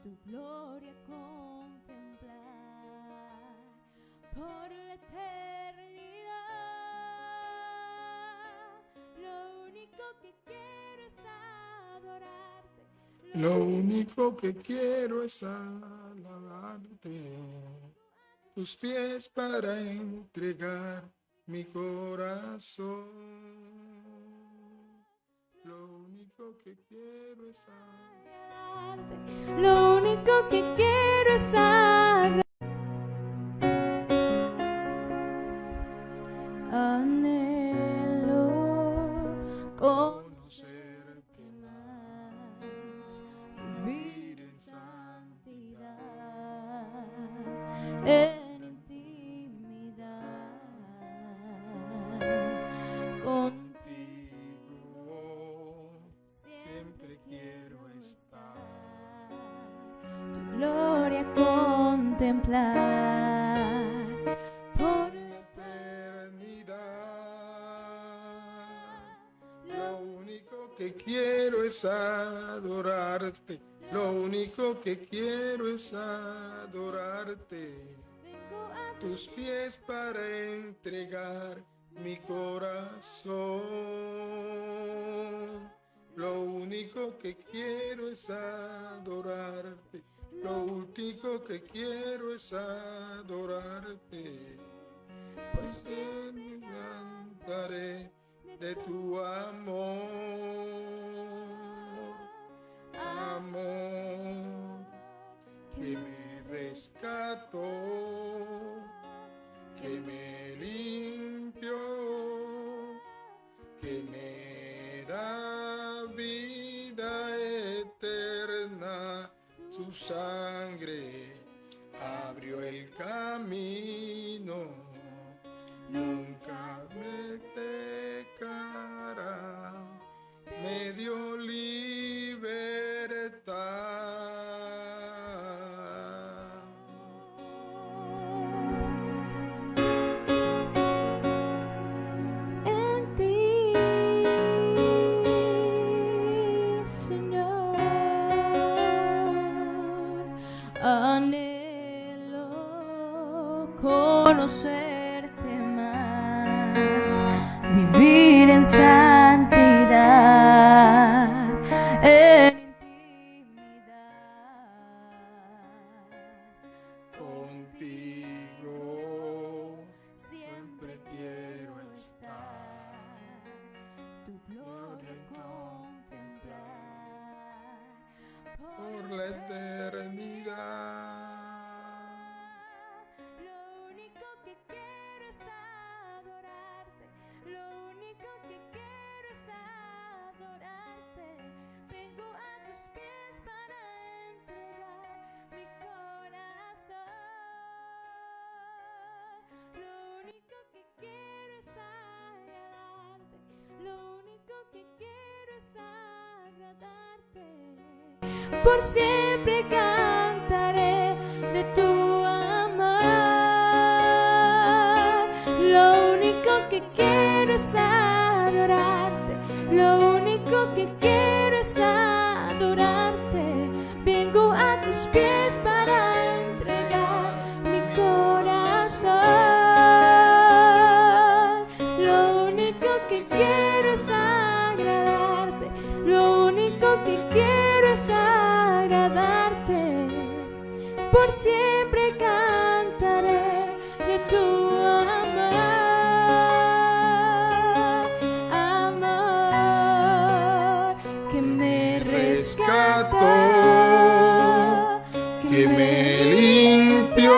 tu gloria contemplar por la eternidad. Lo único que quiero es adorarte. Lo único que quiero es alabarte. Tus pies para entregar mi corazón. Lo único que quiero es agradarte. Lo único que quiero es agradarte. Anhelo conocerte más, vivir en santidad, en intimidad contigo. Siempre quiero estar. Tu gloria contemplar por La eternidad. Lo único que quiero es adorarte. Lo único que quiero es adorarte. vengo a Tus pies para entregar mi corazón. Lo único que quiero es adorarte. Lo único que quiero es adorarte. Pues siempre cantaré de tu amor. Amor que me rescató, que me limpió, que me da vida eterna. Su sangre abrió el camino, nunca me pecará, me dio libertad. en ti, Señor. Anhelo conocerte más, vivir en santidad, en intimidad Contigo siempre quiero estar. tu gloria contemplar Por la eternidad. Lo único que quiero es adorarte. Lo único que quiero es adorarte. Vengo a tus pies para entregar mi corazón. Lo único que quiero es agradarte. Lo único que quiero es agradarte. Por siempre cantaré de tu amor. Lo único que quiero es adorarte. Lo único que quiero es adorarte. Vengo a tus pies para entregar mi corazón. Lo único que quiero es agradarte. Lo único que quiero es agradarte. Por siempre cantaré de tu amor. Amor que me rescató, Que me limpió,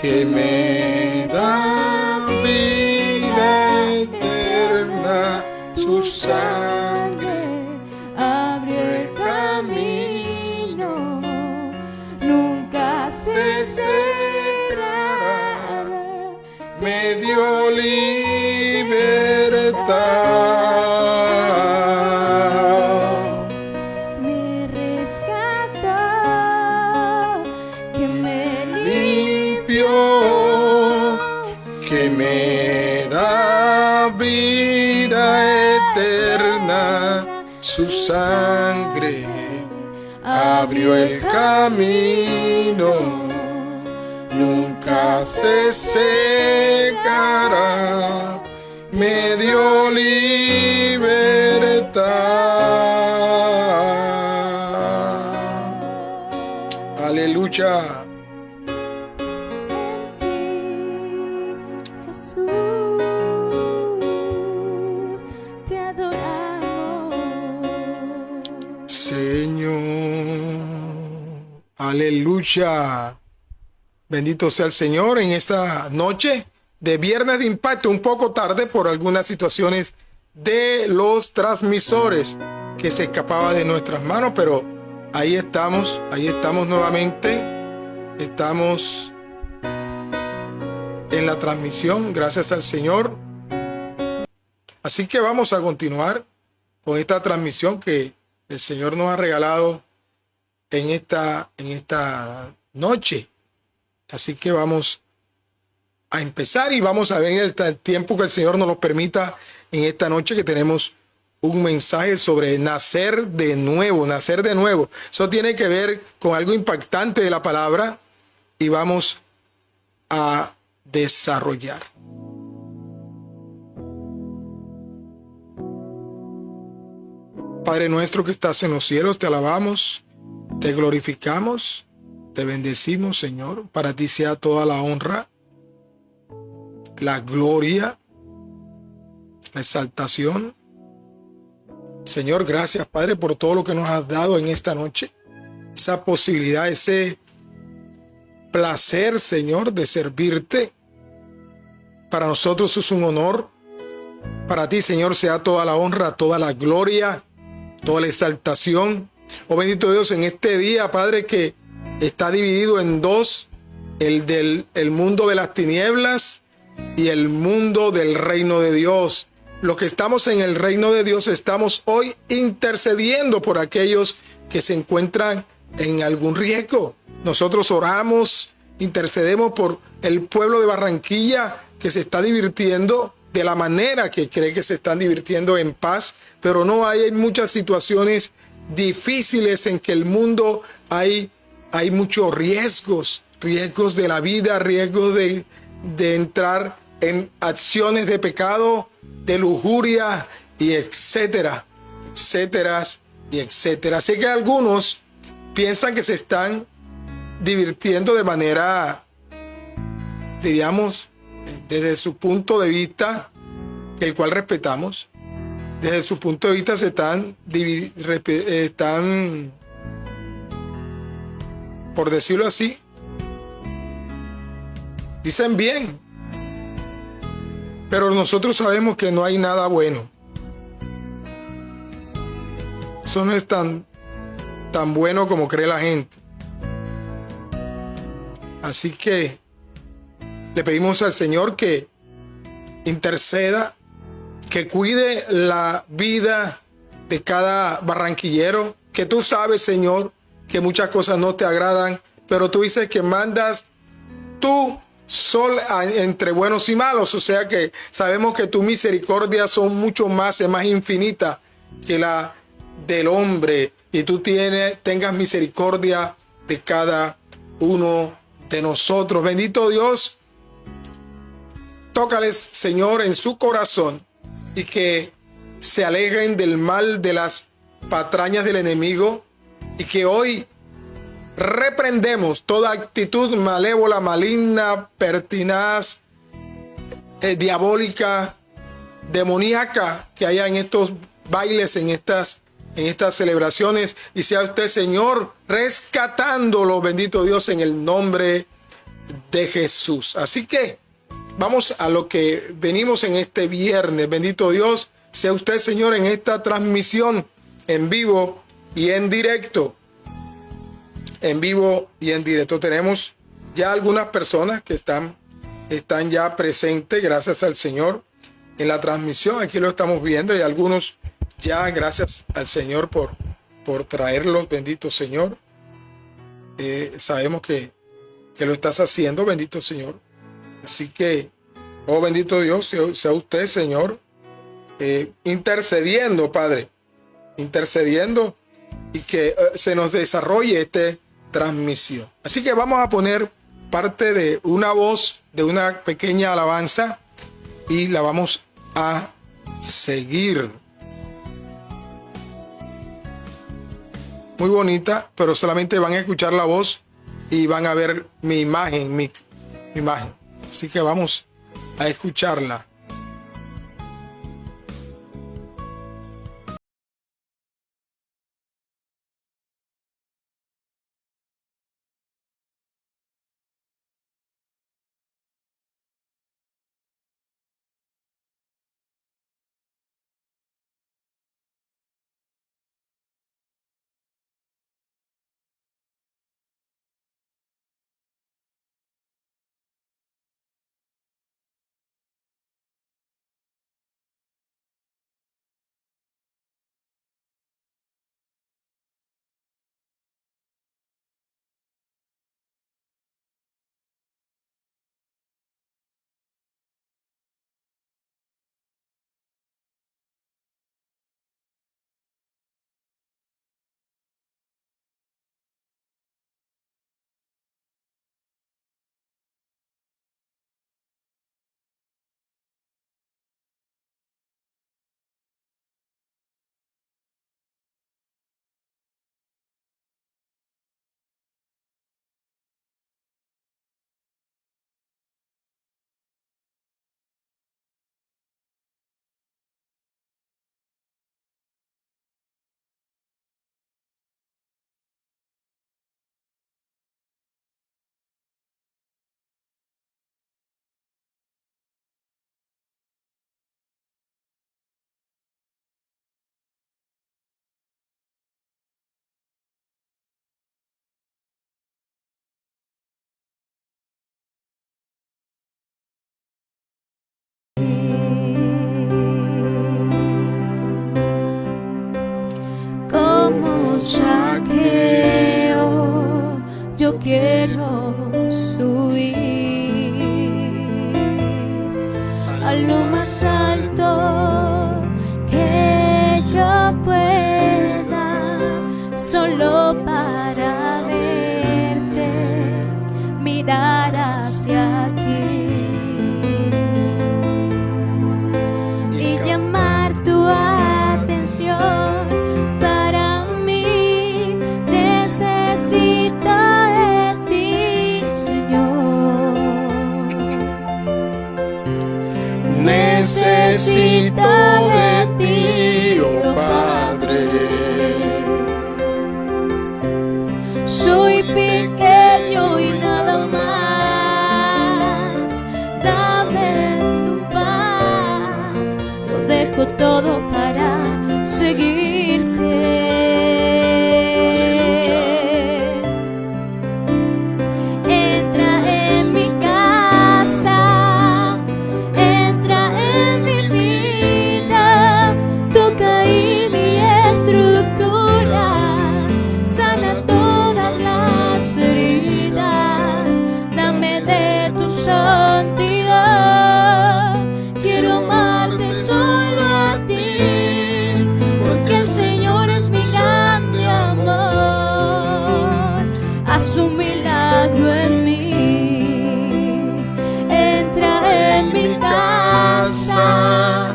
que me da vida eterna. Su sangre abrió el camino, nunca se cerrará. me dio libertad. Me rescató, que me Limpió, que me da vida eterna. Su sangre abrió el camino, nunca se secará, me dio libertad. Aleluya. Señor, aleluya. Bendito sea el Señor en esta noche de viernes de impacto, un poco tarde por algunas situaciones de los transmisores que se escapaba de nuestras manos, pero ahí estamos nuevamente, estamos en la transmisión, gracias al Señor. Así que vamos a continuar con esta transmisión que el Señor nos ha regalado en esta noche. Así que vamos a empezar y vamos a ver en el tiempo que el Señor nos lo permita en esta noche, que tenemos un mensaje sobre nacer de nuevo, nacer de nuevo. Eso tiene que ver con algo impactante de la palabra y vamos a desarrollar. Padre nuestro que estás en los cielos, te alabamos, te glorificamos, te bendecimos, Señor. Para ti sea toda la honra, la gloria, la exaltación. Señor, gracias, Padre, por todo lo que nos has dado en esta noche. Esa posibilidad, ese placer, Señor, de servirte. Para nosotros es un honor. Para ti, Señor, sea toda la honra, toda la gloria, toda la exaltación. Oh bendito Dios, en este día, Padre, que está dividido en dos, el mundo de las tinieblas y el mundo del reino de Dios. Los que estamos en el reino de Dios estamos hoy intercediendo por aquellos que se encuentran en algún riesgo. Nosotros oramos, intercedemos por el pueblo de Barranquilla que se está divirtiendo de la manera que cree que se están divirtiendo en paz, pero no hay muchas situaciones difíciles en que el mundo hay muchos riesgos de la vida, riesgos de entrar en acciones de pecado, de lujuria y etcétera. Así que algunos piensan que se están divirtiendo de manera, diríamos, desde su punto de vista, el cual respetamos. Desde su punto de vista se están, por decirlo así, dicen bien, pero nosotros sabemos que no hay nada bueno. Eso no es tan bueno como cree la gente. Así que le pedimos al Señor que interceda, que cuide la vida de cada barranquillero, que tú sabes, Señor, que muchas cosas no te agradan, pero tú dices que mandas tu sol entre buenos y malos, o sea que sabemos que tu misericordia son mucho más, es más infinita que la del hombre, y tú tengas misericordia de cada uno de nosotros. Bendito Dios, tócales, Señor, en su corazón y que se alejen del mal, de las patrañas del enemigo, y que hoy reprendemos toda actitud malévola, maligna, pertinaz, diabólica, demoníaca que haya en estos bailes, en estas celebraciones, y sea usted, Señor, rescatándolo, bendito Dios, en el nombre de Jesús. Así que vamos a lo que venimos en este viernes. Bendito Dios, sea usted, Señor, en esta transmisión en vivo y en directo. En vivo y en directo. Tenemos ya algunas personas que están ya presentes, gracias al Señor, en la transmisión. Aquí lo estamos viendo, y algunos ya, gracias al Señor por traerlos, bendito Señor. Sabemos que lo estás haciendo, bendito Señor. Así que, oh bendito Dios, sea usted, Señor, intercediendo, Padre, intercediendo y que se nos desarrolle esta transmisión. Así que vamos a poner parte de una voz de una pequeña alabanza y la vamos a seguir. Muy bonita, pero solamente van a escuchar la voz y van a ver mi imagen, mi imagen. Así que vamos a escucharla. Como Zaqueo, yo quiero subir a lo más alto que yo pueda, solo para verte, mirar hacia aquí y llamar tu atención. Para mí necesito de ti, Señor. Necesito de ti, oh Padre. Soy pequeño y nada más. Dame tu paz. Lo dejo todo para seguirte. Entra en mi casa, entra en mi vida, toca y mi estructura, sana todas las heridas, dame de tu santidad. Quiero amarte solo a ti, porque el Señor es mi grande amor. Haz un milagro en mí. Entra en mi casa,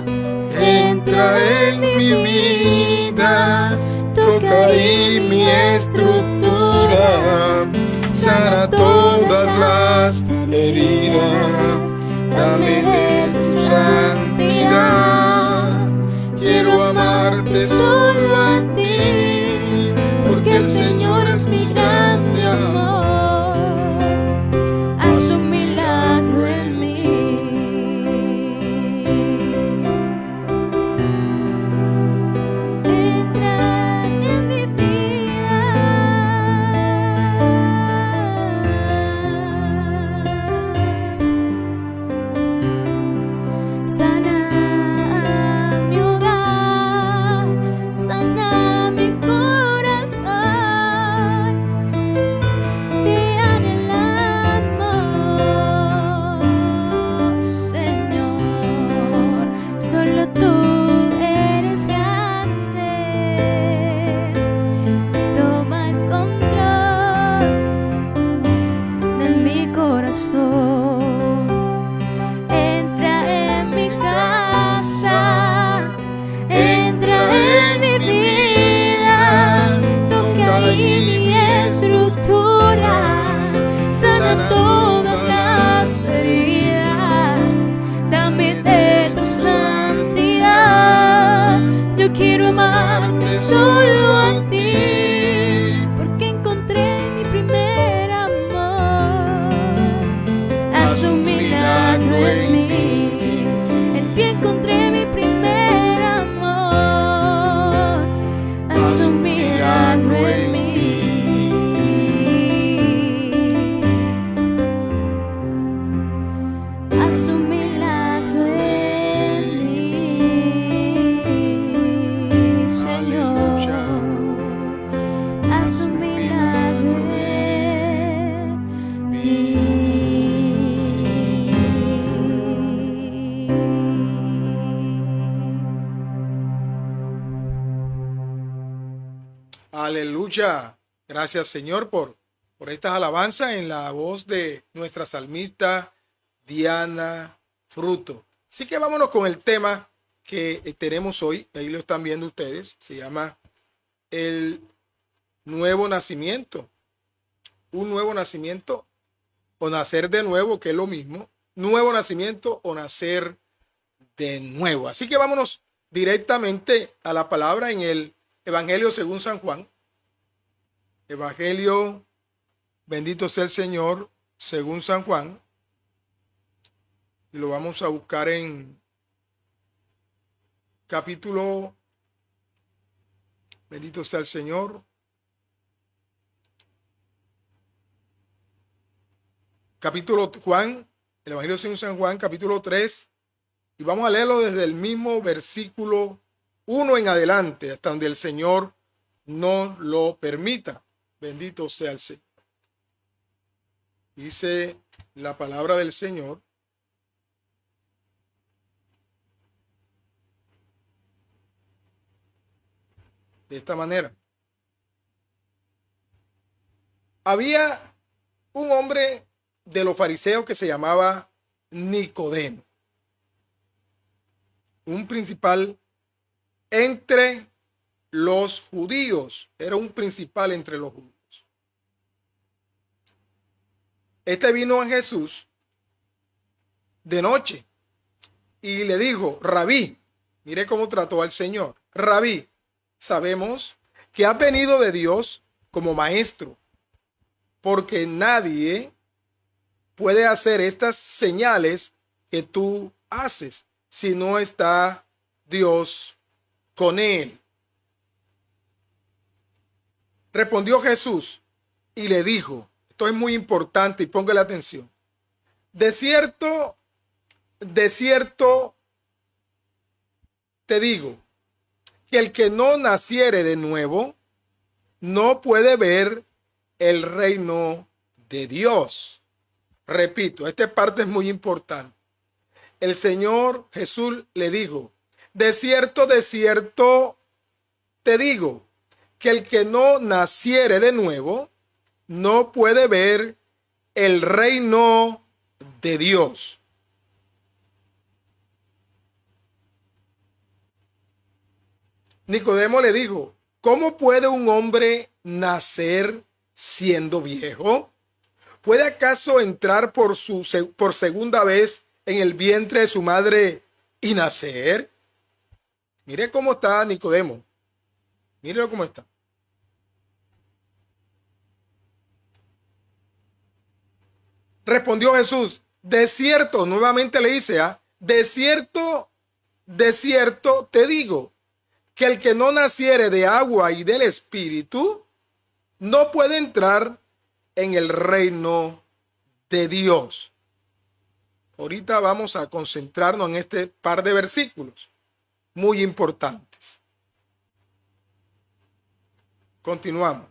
Entra en mi vida, toca ahí mi estructura, sana todas las heridas, dame de tu santidad. Quiero amarte solo a ti, porque el Señor es mi grande amor. Haz un milagro en mí. Entra en mi vida. Sana mi hogar, sana mi corazón. Aleluya. Gracias, Señor, por estas alabanzas en la voz de nuestra salmista Diana Fruto. Así que vámonos con el tema que tenemos hoy. Ahí lo están viendo ustedes. Se llama el nuevo nacimiento. Un nuevo nacimiento o nacer de nuevo, que es lo mismo. Nuevo nacimiento o nacer de nuevo. Así que vámonos directamente a la palabra en el Evangelio según San Juan. Evangelio, bendito sea el Señor, según San Juan. Y lo vamos a buscar en capítulo, bendito sea el Señor, capítulo Juan, el Evangelio según San Juan, capítulo 3, y vamos a leerlo desde el mismo versículo 1 en adelante, hasta donde el Señor nos lo permita. Bendito sea el Señor. Dice la palabra del Señor. De esta manera. Había un hombre de los fariseos que se llamaba Nicodemo, un principal entre los judíos, era un principal entre los judíos. Este vino a Jesús de noche y le dijo: Rabí, mire cómo trató al Señor. Rabí, sabemos que has venido de Dios como maestro, porque nadie puede hacer estas señales que tú haces si no está Dios con él. Respondió Jesús y le dijo, esto es muy importante y póngale atención: de cierto te digo, que el que no naciere de nuevo no puede ver el reino de Dios. Repito, esta parte es muy importante. El Señor Jesús le dijo: de cierto te digo, que el que no naciere de nuevo no puede ver el reino de Dios. Nicodemo le dijo: ¿cómo puede un hombre nacer siendo viejo? ¿Puede acaso entrar por segunda vez en el vientre de su madre y nacer? Mire cómo está Nicodemo. Mírelo cómo está. Respondió Jesús: de cierto, nuevamente le dice, de cierto te digo, que el que no naciere de agua y del Espíritu no puede entrar en el reino de Dios. Ahorita vamos a concentrarnos en este par de versículos muy importantes. Continuamos.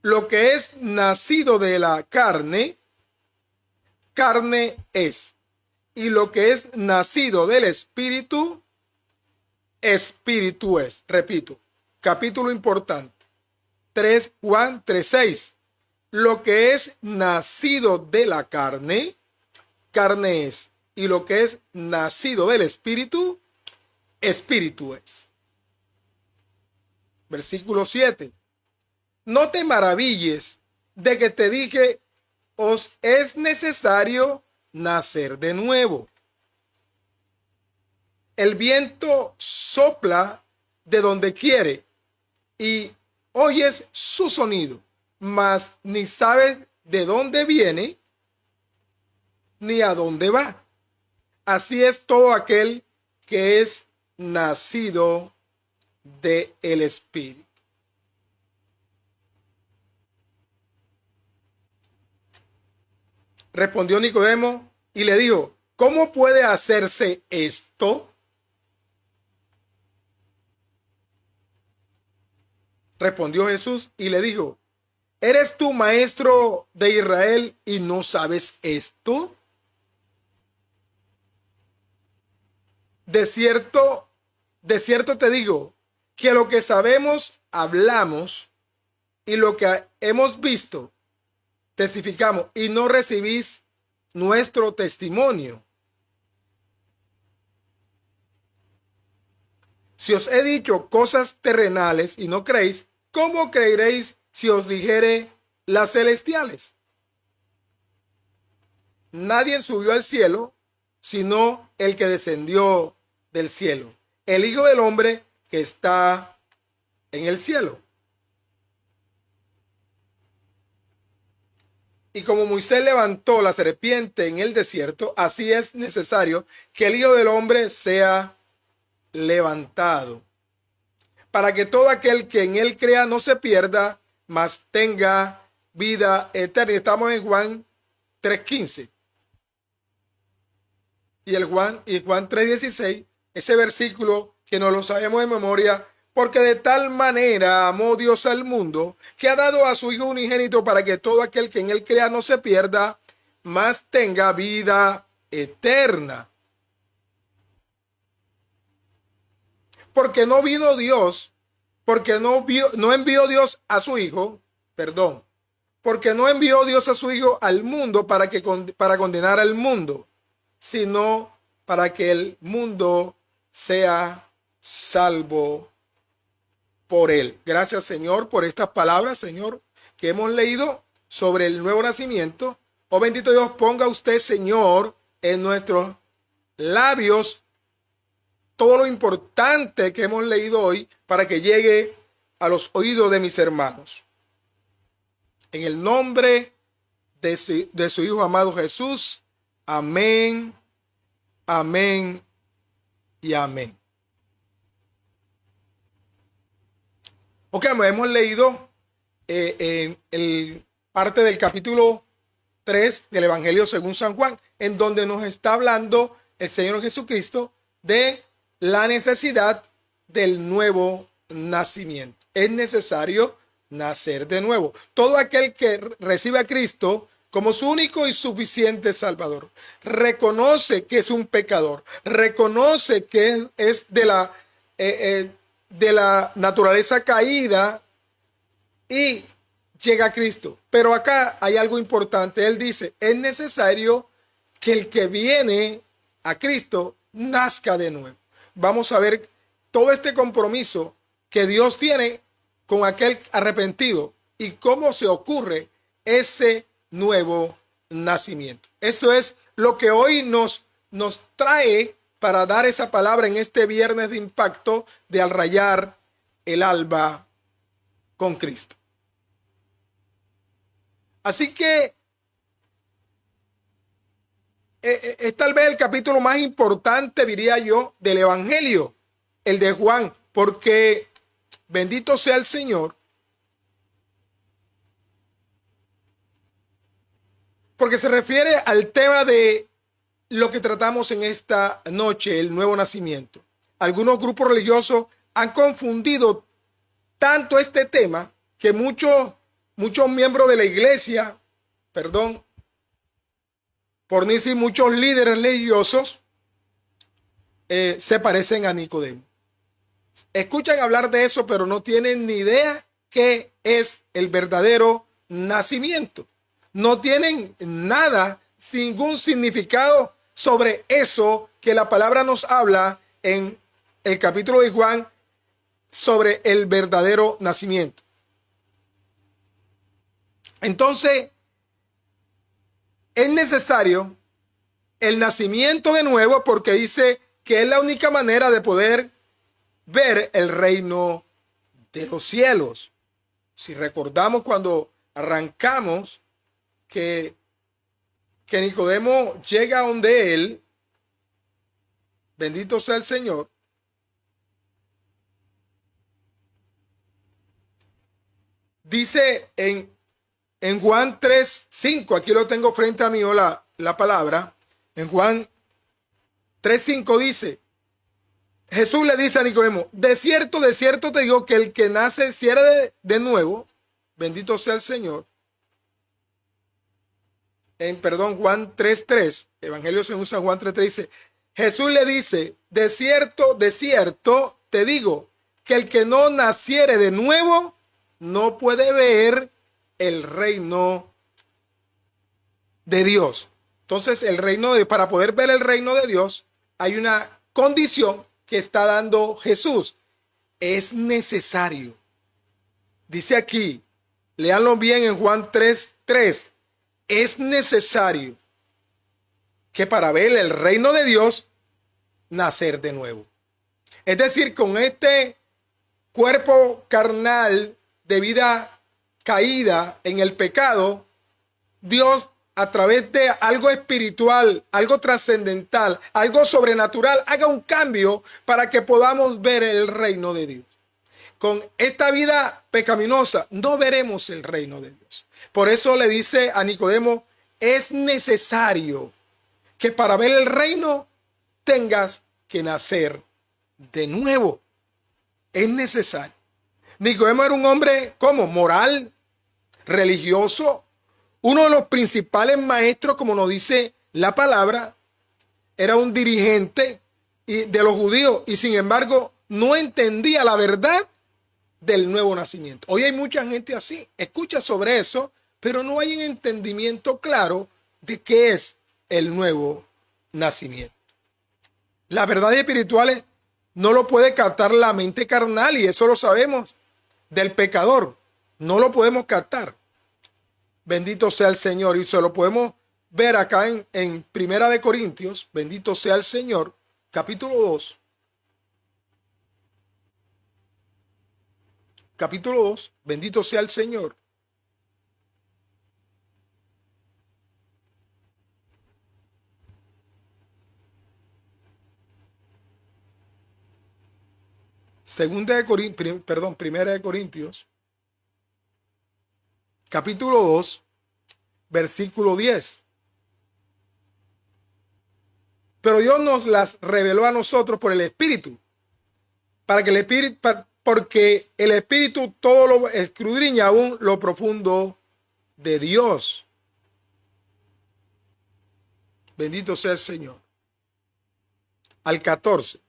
Lo que es nacido de la carne, carne es. Y lo que es nacido del Espíritu, Espíritu es. Repito, capítulo importante. Juan 3:6. Lo que es nacido de la carne, carne es. Y lo que es nacido del Espíritu, Espíritu es. Versículo 7. No te maravilles de que te dije, os es necesario nacer de nuevo. El viento sopla de donde quiere y oyes su sonido, mas ni sabes de dónde viene ni a dónde va. Así es todo aquel que es nacido del Espíritu. Respondió Nicodemo y le dijo: ¿cómo puede hacerse esto? Respondió Jesús y le dijo: ¿eres tú maestro de Israel y no sabes esto? De cierto te digo que lo que sabemos hablamos y lo que hemos visto, testificamos, y no recibís nuestro testimonio. Si os he dicho cosas terrenales y no creéis, ¿cómo creeréis si os dijere las celestiales? Nadie subió al cielo, sino el que descendió del cielo, el Hijo del Hombre que está en el cielo. Y como Moisés levantó la serpiente en el desierto, así es necesario que el Hijo del Hombre sea levantado, para que todo aquel que en él crea no se pierda, mas tenga vida eterna. Estamos en Juan 3:15. Y Juan 3:16, ese versículo que no lo sabemos de memoria, porque de tal manera amó Dios al mundo, que ha dado a su Hijo unigénito para que todo aquel que en él crea no se pierda, mas tenga vida eterna. Porque no vino Dios, porque no envió Dios a su Hijo, porque no envió Dios a su Hijo al mundo para condenar al mundo, sino para que el mundo sea salvo por él. Gracias, Señor, por estas palabras, Señor, que hemos leído sobre el nuevo nacimiento. Oh bendito Dios, ponga usted, Señor, en nuestros labios todo lo importante que hemos leído hoy para que llegue a los oídos de mis hermanos. En el nombre de su Hijo amado Jesús. Amén, amén y amén. Ok, hemos leído en parte del capítulo 3 del Evangelio según San Juan, en donde nos está hablando el Señor Jesucristo de la necesidad del nuevo nacimiento. Es necesario nacer de nuevo. Todo aquel que recibe a Cristo como su único y suficiente Salvador, reconoce que es un pecador, reconoce que es de la naturaleza caída y llega a Cristo. Pero acá hay algo importante. Él dice, es necesario que el que viene a Cristo nazca de nuevo. Vamos a ver todo este compromiso que Dios tiene con aquel arrepentido y cómo se ocurre ese nuevo nacimiento. Eso es lo que hoy nos trae para dar esa palabra en este viernes de impacto de al rayar el alba con Cristo. Así que es tal vez el capítulo más importante, diría yo, del Evangelio, el de Juan, porque bendito sea el Señor, porque se refiere al tema de lo que tratamos en esta noche, el nuevo nacimiento. Algunos grupos religiosos han confundido tanto este tema que muchos miembros de la iglesia, por no decir muchos líderes religiosos, se parecen a Nicodemo. Escuchan hablar de eso, pero no tienen ni idea qué es el verdadero nacimiento. No tienen nada, ningún significado sobre eso que la palabra nos habla en el capítulo de Juan sobre el verdadero nacimiento. Entonces, es necesario el nacimiento de nuevo porque dice que es la única manera de poder ver el reino de los cielos. Si recordamos cuando arrancamos que Nicodemo llega donde él, bendito sea el Señor, dice en Juan 3:5, aquí lo tengo frente a mí la palabra, en Juan 3:5 dice, Jesús le dice a Nicodemo, de cierto te digo que el que nace si era de nuevo, bendito sea el Señor. Juan 3:3, Evangelio según San Juan 3:3 dice, Jesús le dice, de cierto te digo que el que no naciere de nuevo no puede ver el reino de Dios. Entonces, para poder ver el reino de Dios, hay una condición que está dando Jesús. Es necesario. Dice aquí, léanlo bien en Juan 3:3. Es necesario que para ver el reino de Dios, nacer de nuevo. Es decir, con este cuerpo carnal de vida caída en el pecado, Dios, a través de algo espiritual, algo trascendental, algo sobrenatural, haga un cambio para que podamos ver el reino de Dios. Con esta vida pecaminosa no veremos el reino de Dios. Por eso le dice a Nicodemo, es necesario que para ver el reino tengas que nacer de nuevo. Es necesario. Nicodemo era un hombre, ¿cómo? Moral, religioso. Uno de los principales maestros, como nos dice la palabra, era un dirigente de los judíos y sin embargo no entendía la verdad del nuevo nacimiento. Hoy hay mucha gente así, escucha sobre eso, pero no hay un entendimiento claro de qué es el nuevo nacimiento. Las verdades espirituales no lo puede captar la mente carnal y eso lo sabemos del pecador. No lo podemos captar. Bendito sea el Señor. Y se lo podemos ver acá en Primera de Corintios. Bendito sea el Señor. Capítulo 2. Capítulo 2. Bendito sea el Señor. Primera de Corintios, capítulo 2, versículo 10. Pero Dios nos las reveló a nosotros por el Espíritu, porque el Espíritu todo lo escudriña aún lo profundo de Dios. Bendito sea el Señor. Al 14.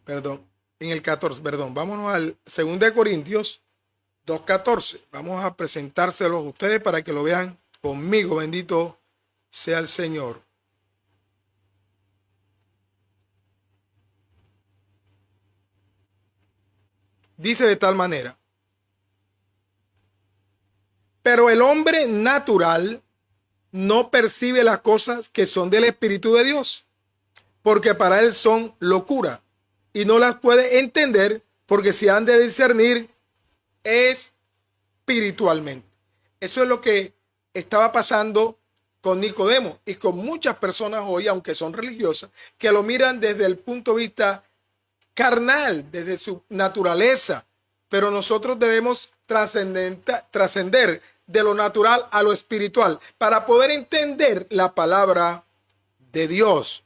En el 14, vámonos al 2 de Corintios 2:14. Vamos a presentárselos a ustedes para que lo vean conmigo. Bendito sea el Señor. Dice de tal manera: pero el hombre natural no percibe las cosas que son del Espíritu de Dios, porque para él son locura, y no las puede entender porque se han de discernir espiritualmente. Eso es lo que estaba pasando con Nicodemo y con muchas personas hoy, aunque son religiosas, que lo miran desde el punto de vista carnal, desde su naturaleza. Pero nosotros debemos trascender de lo natural a lo espiritual para poder entender la palabra de Dios.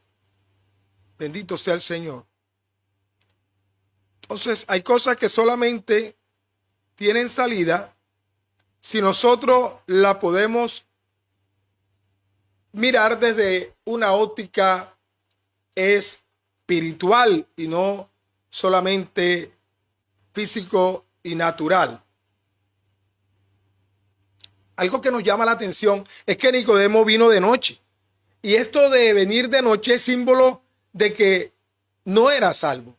Bendito sea el Señor. Entonces, hay cosas que solamente tienen salida si nosotros la podemos mirar desde una óptica espiritual y no solamente físico y natural. Algo que nos llama la atención es que Nicodemo vino de noche. Y esto de venir de noche es símbolo de que no era salvo.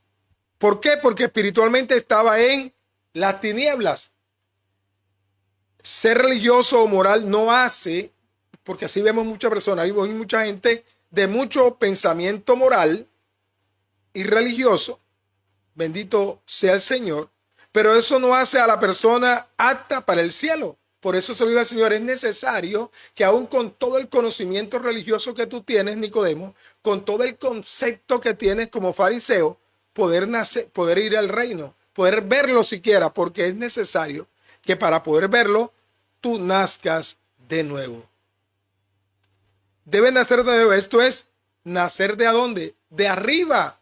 ¿Por qué? Porque espiritualmente estaba en las tinieblas. Ser religioso o moral no hace, porque así vemos muchas personas, hay mucha gente de mucho pensamiento moral y religioso, bendito sea el Señor, pero eso no hace a la persona apta para el cielo. Por eso se lo digo al Señor, es necesario que aún con todo el conocimiento religioso que tú tienes, Nicodemo, con todo el concepto que tienes como fariseo, poder ir al reino, poder verlo siquiera, porque es necesario que para poder verlo, tú nazcas de nuevo. Deben nacer de nuevo. Esto es nacer ¿de dónde? De arriba.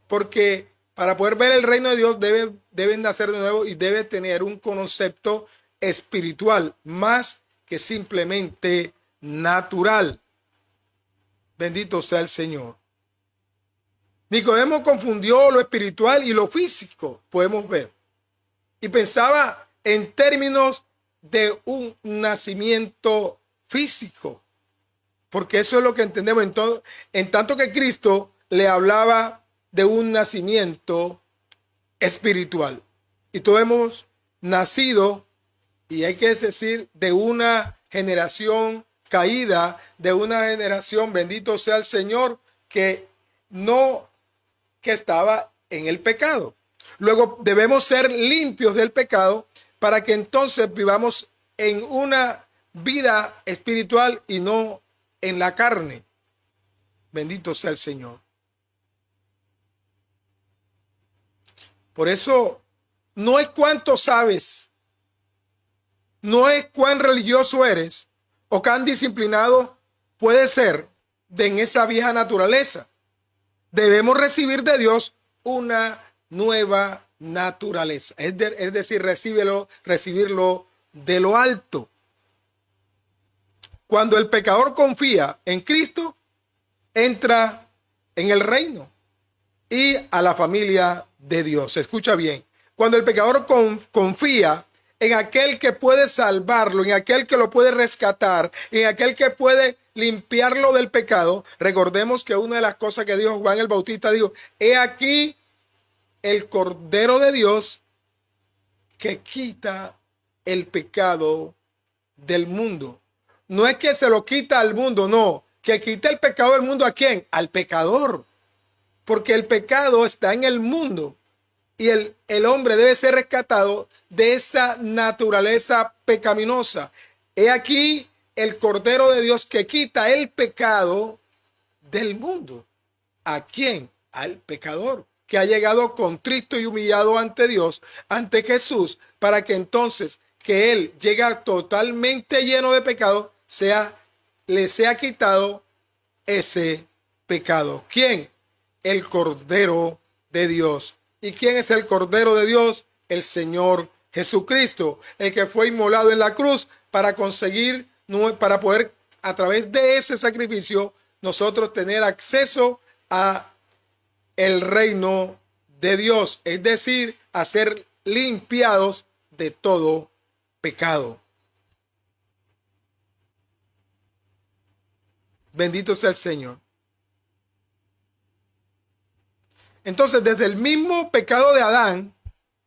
Porque para poder ver el reino de Dios deben nacer de nuevo y debe tener un concepto espiritual más que simplemente natural. Bendito sea el Señor. Nicodemo confundió lo espiritual y lo físico, podemos ver. Y pensaba en términos de un nacimiento físico. Porque eso es lo que entendemos. En tanto que Cristo le hablaba de un nacimiento espiritual. Y todos hemos nacido, y hay que decir, de una generación caída, de una generación, bendito sea el Señor, que estaba en el pecado. Luego debemos ser limpios del pecado para que entonces vivamos en una vida espiritual y no en la carne. Bendito sea el Señor. Por eso no es cuánto sabes, no es cuán religioso eres o cuán disciplinado puedes ser en esa vieja naturaleza. Debemos recibir de Dios una nueva naturaleza. Es decir, recibirlo de lo alto. Cuando el pecador confía en Cristo, entra en el reino y a la familia de Dios. Escucha bien. Cuando el pecador confía en aquel que puede salvarlo, en aquel que lo puede rescatar, en aquel que puede limpiarlo del pecado. Recordemos que una de las cosas que dijo Juan el Bautista, dijo: he aquí el Cordero de Dios que quita el pecado del mundo. No es que se lo quita al mundo, no, que quita el pecado del mundo. ¿A quién? Al pecador. Porque el pecado está en el mundo y el hombre debe ser rescatado de esa naturaleza pecaminosa. He aquí el Cordero de Dios que quita el pecado del mundo. ¿A quién? Al pecador, que ha llegado contrito y humillado ante Dios, ante Jesús, para que entonces que él llega totalmente lleno de pecado, le sea quitado ese pecado. ¿Quién? El Cordero de Dios. ¿Y quién es el Cordero de Dios? El Señor Jesucristo, el que fue inmolado en la cruz para poder a través de ese sacrificio nosotros tener acceso a el reino de Dios, es decir, a ser limpiados de todo pecado. Bendito sea el Señor. Entonces, desde el mismo pecado de Adán,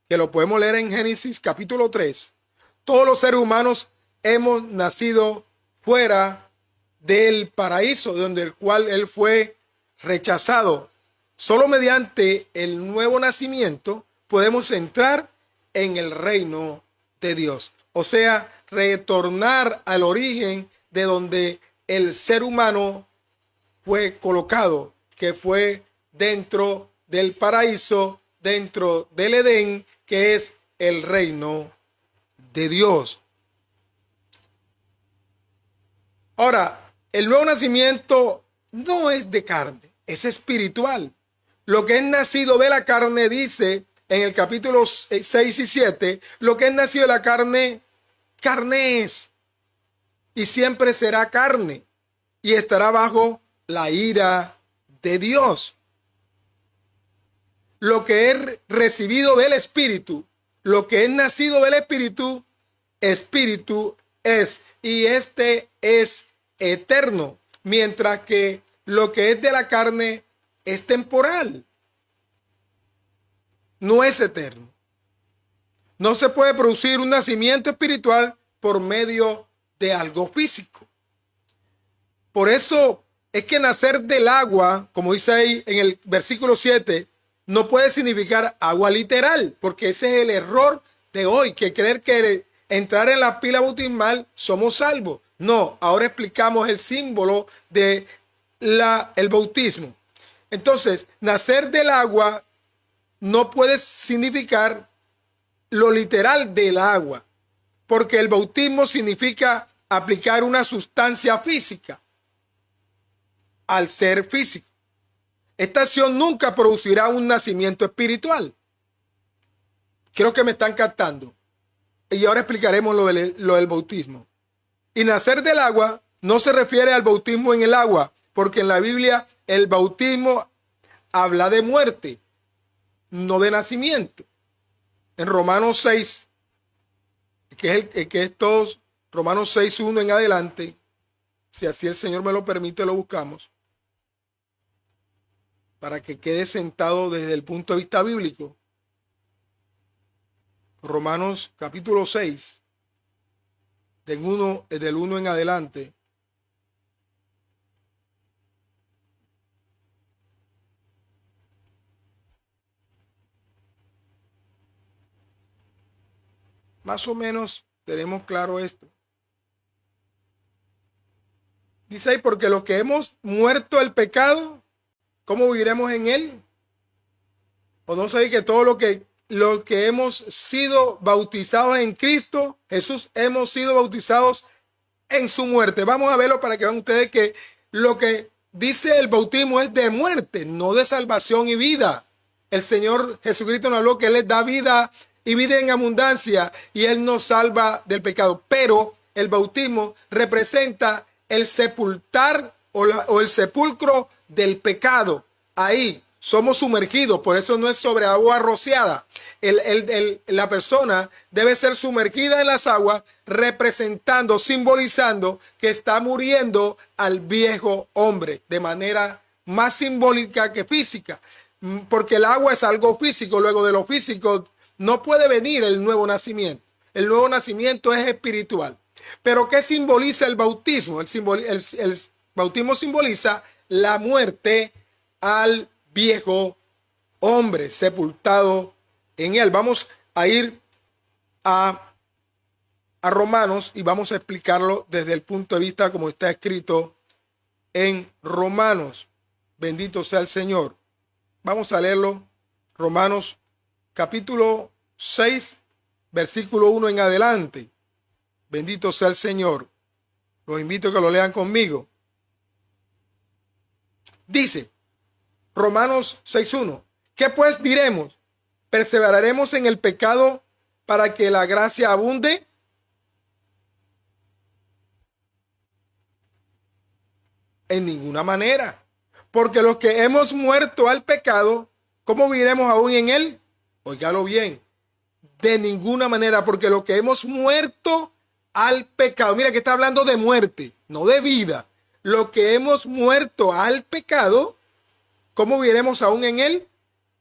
que lo podemos leer en Génesis capítulo 3, todos los seres humanos hemos nacido fuera del paraíso, donde el cual él fue rechazado. Solo mediante el nuevo nacimiento podemos entrar en el reino de Dios. O sea, retornar al origen de donde el ser humano fue colocado, que fue dentro del paraíso, dentro del Edén, que es el reino de Dios. Ahora, el nuevo nacimiento no es de carne, es espiritual. Lo que es nacido de la carne, dice en el capítulo 6 y 7, lo que es nacido de la carne, carne es. Y siempre será carne. Y estará bajo la ira de Dios. Lo que es recibido del Espíritu, lo que es nacido del Espíritu, Espíritu es. Y este es eterno. Mientras que lo que es de la carne es temporal. No es eterno. No se puede producir un nacimiento espiritual por medio de algo físico. Por eso es que nacer del agua, como dice ahí en el versículo 7, no puede significar agua literal, porque ese es el error de hoy, que creer que entrar en la pila bautismal somos salvos. No, ahora explicamos el símbolo de el bautismo. Entonces, nacer del agua no puede significar lo literal del agua, porque el bautismo significa aplicar una sustancia física al ser físico. Esta acción nunca producirá un nacimiento espiritual. Creo que me están captando. Y ahora explicaremos lo del bautismo. Y nacer del agua no se refiere al bautismo en el agua, porque en la Biblia el bautismo habla de muerte, no de nacimiento. En Romanos 6, que es todos, Romanos 6:1 en adelante, si así el Señor me lo permite, lo buscamos, para que quede sentado desde el punto de vista bíblico. Romanos capítulo 6, del 1 en adelante. Más o menos tenemos claro esto. Dice ahí, porque los que hemos muerto al pecado, ¿cómo viviremos en él? ¿O no sabéis que todo lo que hemos sido bautizados en Cristo Jesús, hemos sido bautizados en su muerte? Vamos a verlo para que vean ustedes que lo que dice el bautismo es de muerte, no de salvación y vida. El Señor Jesucristo nos habló que Él les da vida y vida en abundancia, y Él nos salva del pecado. Pero el bautismo representa el sepultar o el sepulcro del pecado. Ahí somos sumergidos, por eso no es sobre agua rociada. La persona debe ser sumergida en las aguas, representando, simbolizando que está muriendo al viejo hombre de manera más simbólica que física, porque el agua es algo físico. Luego de lo físico no puede venir el nuevo nacimiento. El nuevo nacimiento es espiritual. Pero ¿qué simboliza el bautismo? El bautismo simboliza la muerte al viejo hombre, sepultado en él. Vamos a ir a Romanos y vamos a explicarlo desde el punto de vista como está escrito en Romanos. Bendito sea el Señor. Vamos a leerlo. Romanos capítulo 6, versículo 1 en adelante. Bendito sea el Señor. Los invito a que lo lean conmigo. Dice Romanos 6:1. ¿Qué pues diremos? ¿Perseveraremos en el pecado para que la gracia abunde? En ninguna manera. Porque los que hemos muerto al pecado, ¿cómo viviremos aún en él? Óigalo bien. De ninguna manera, porque los que hemos muerto al pecado, mira que está hablando de muerte, no de vida. Lo que hemos muerto al pecado, ¿cómo viviremos aún en él?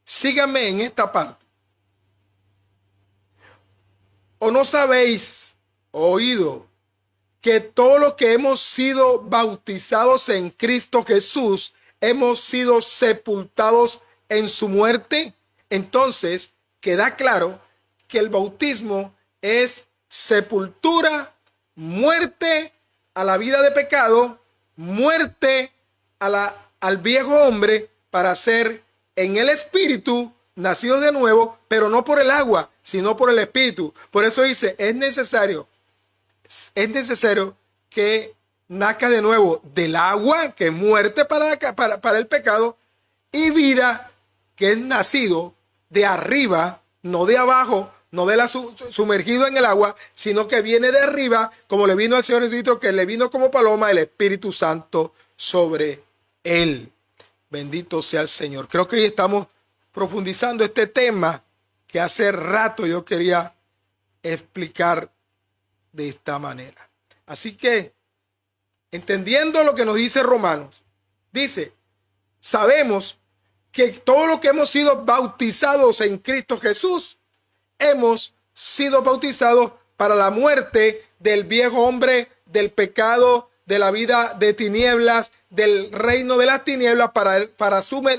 Síganme en esta parte. ¿O no sabéis, oído, que todos los que hemos sido bautizados en Cristo Jesús, hemos sido sepultados en su muerte? Entonces, queda claro que el bautismo es sepultura, muerte a la vida de pecado, muerte al viejo hombre, para ser en el espíritu nacidos de nuevo, pero no por el agua, sino por el espíritu. Por eso dice, es necesario que nazca de nuevo del agua, que es muerte para el pecado, y vida, que es nacido de arriba, no de abajo, no de sumergido en el agua, sino que viene de arriba, como le vino al Señor Jesucristo, que le vino como paloma el Espíritu Santo sobre él. Bendito sea el Señor. Creo que hoy estamos profundizando este tema que hace rato yo quería explicar de esta manera. Así que, entendiendo lo que nos dice Romanos, dice, sabemos que todo lo que hemos sido bautizados en Cristo Jesús, hemos sido bautizados para la muerte del viejo hombre, del pecado, de la vida de tinieblas, del reino de las tinieblas,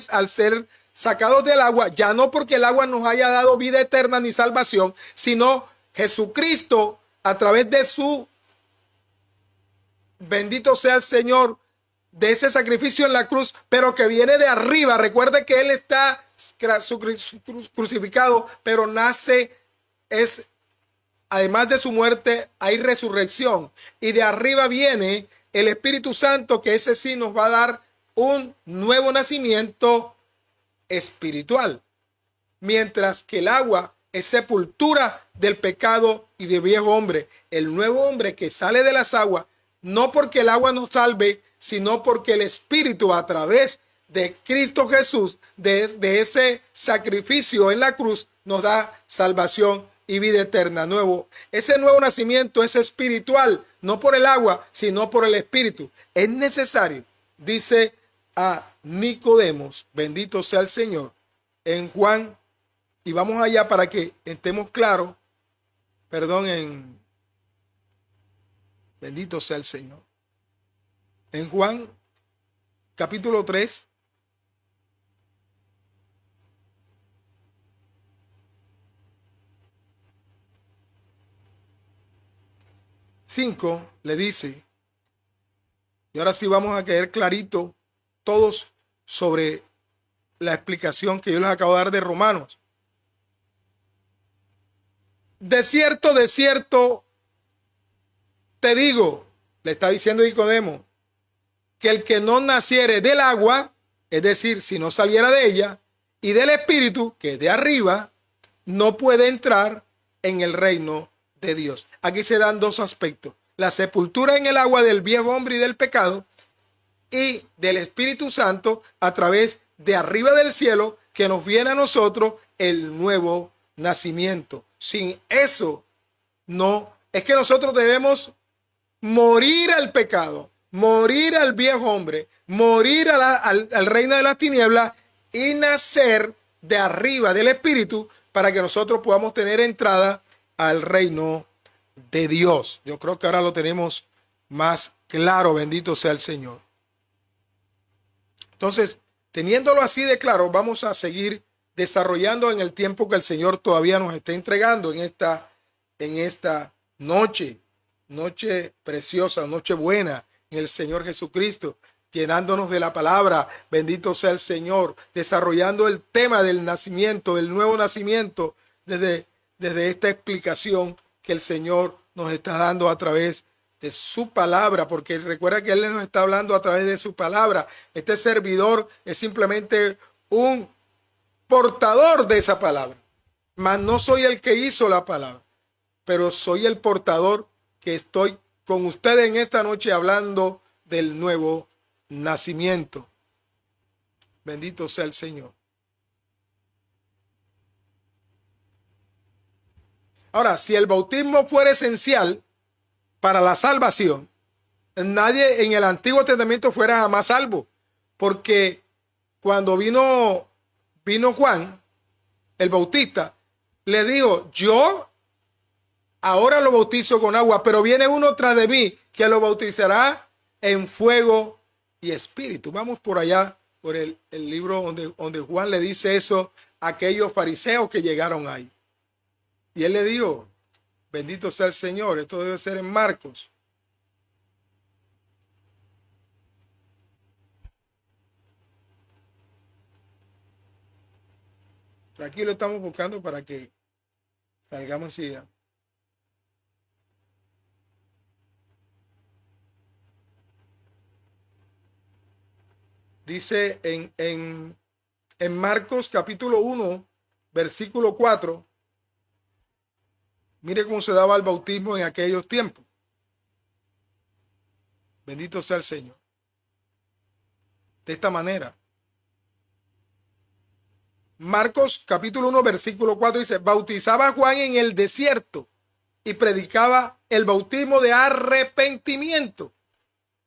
al ser sacados del agua, ya no porque el agua nos haya dado vida eterna ni salvación, sino Jesucristo a través de su, bendito sea el Señor, de ese sacrificio en la cruz, pero que viene de arriba. Recuerde que Él está crucificado, pero además de su muerte, hay resurrección. Y de arriba viene el Espíritu Santo, que ese sí nos va a dar un nuevo nacimiento espiritual. Mientras que el agua es sepultura del pecado y del viejo hombre. El nuevo hombre que sale de las aguas, no porque el agua nos salve, sino porque el Espíritu, a través de Cristo Jesús, de ese sacrificio en la cruz, nos da salvación y vida eterna. Ese nuevo nacimiento es espiritual, no por el agua, sino por el Espíritu. Es necesario, dice a Nicodemos, bendito sea el Señor, en Juan, y vamos allá para que estemos claros, bendito sea el Señor. En Juan, capítulo 3, le dice, y ahora sí vamos a quedar clarito todos sobre la explicación que yo les acabo de dar de Romanos. De cierto, te digo, le está diciendo Nicodemo, que el que no naciere del agua, es decir, si no saliera de ella, y del Espíritu, que es de arriba, no puede entrar en el reino de Dios. Aquí se dan dos aspectos: la sepultura en el agua del viejo hombre y del pecado, y del Espíritu Santo a través de arriba del cielo, que nos viene a nosotros el nuevo nacimiento. Sin eso, no, es que nosotros debemos morir al pecado, morir al viejo hombre, morir al reino de las tinieblas y nacer de arriba del Espíritu para que nosotros podamos tener entrada al reino de Dios. Yo creo que ahora lo tenemos más claro, bendito sea el Señor. Entonces, teniéndolo así de claro, vamos a seguir desarrollando en el tiempo que el Señor todavía nos está entregando en esta noche preciosa, noche buena en el Señor Jesucristo, llenándonos de la palabra, bendito sea el Señor, desarrollando el tema del nacimiento, del nuevo nacimiento, desde esta explicación que el Señor nos está dando a través de su palabra, porque recuerda que Él nos está hablando a través de su palabra. Este servidor es simplemente un portador de esa palabra, mas no soy el que hizo la palabra, pero soy el portador que estoy con ustedes en esta noche hablando del nuevo nacimiento. Bendito sea el Señor. Ahora, si el bautismo fuera esencial para la salvación, nadie en el Antiguo Testamento fuera jamás salvo, porque cuando vino Juan, el Bautista, le dijo: yo ahora lo bautizo con agua, pero viene uno tras de mí que lo bautizará en fuego y espíritu. Vamos por allá, por el libro donde Juan le dice eso a aquellos fariseos que llegaron ahí. Y él le dijo: bendito sea el Señor. Esto debe ser en Marcos. Aquí lo estamos buscando para que salgamos así. Dice en Marcos capítulo 1, versículo 4. Mire cómo se daba el bautismo en aquellos tiempos. Bendito sea el Señor. De esta manera. Marcos capítulo 1, versículo 4 dice: bautizaba Juan en el desierto y predicaba el bautismo de arrepentimiento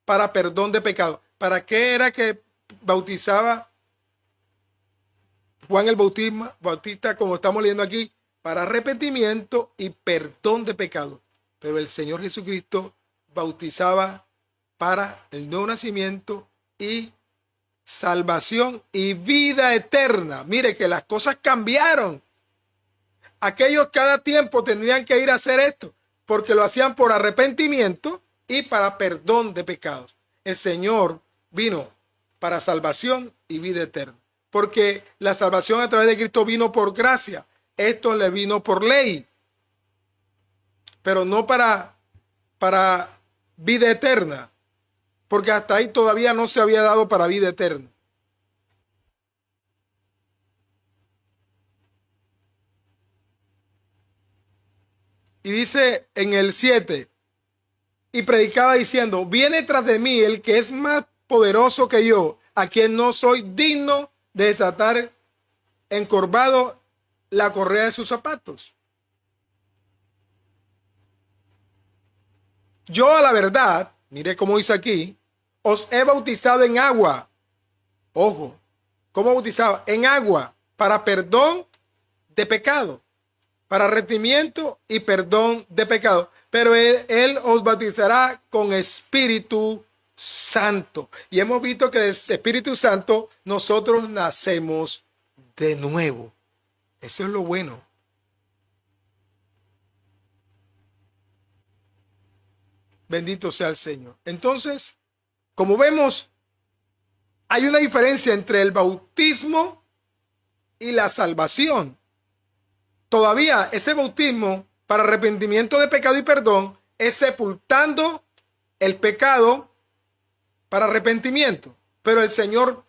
para perdón de pecado. ¿Para qué era que bautizaba Juan el Bautista, como estamos leyendo aquí? Para arrepentimiento y perdón de pecado. Pero el Señor Jesucristo bautizaba para el nuevo nacimiento y salvación y vida eterna. Mire que las cosas cambiaron. Aquellos cada tiempo tendrían que ir a hacer esto, porque lo hacían por arrepentimiento y para perdón de pecados. El Señor vino para salvación y vida eterna, porque la salvación a través de Cristo vino por gracia. Esto le vino por ley, pero no para vida eterna, porque hasta ahí todavía no se había dado para vida eterna. Y dice en el 7, y predicaba diciendo: viene tras de mí el que es más poderoso que yo, a quien no soy digno de desatar encorvado la correa de sus zapatos. Yo a la verdad, mire cómo dice aquí, os he bautizado en agua. Ojo, ¿cómo bautizado? En agua, para perdón de pecado, para arrepentimiento y perdón de pecado. Pero él os bautizará con Espíritu Santo. Y hemos visto que del Espíritu Santo nosotros nacemos de nuevo. Eso es lo bueno. Bendito sea el Señor. Entonces, como vemos, hay una diferencia entre el bautismo y la salvación. Todavía ese bautismo para arrepentimiento de pecado y perdón es sepultando el pecado para arrepentimiento. Pero el Señor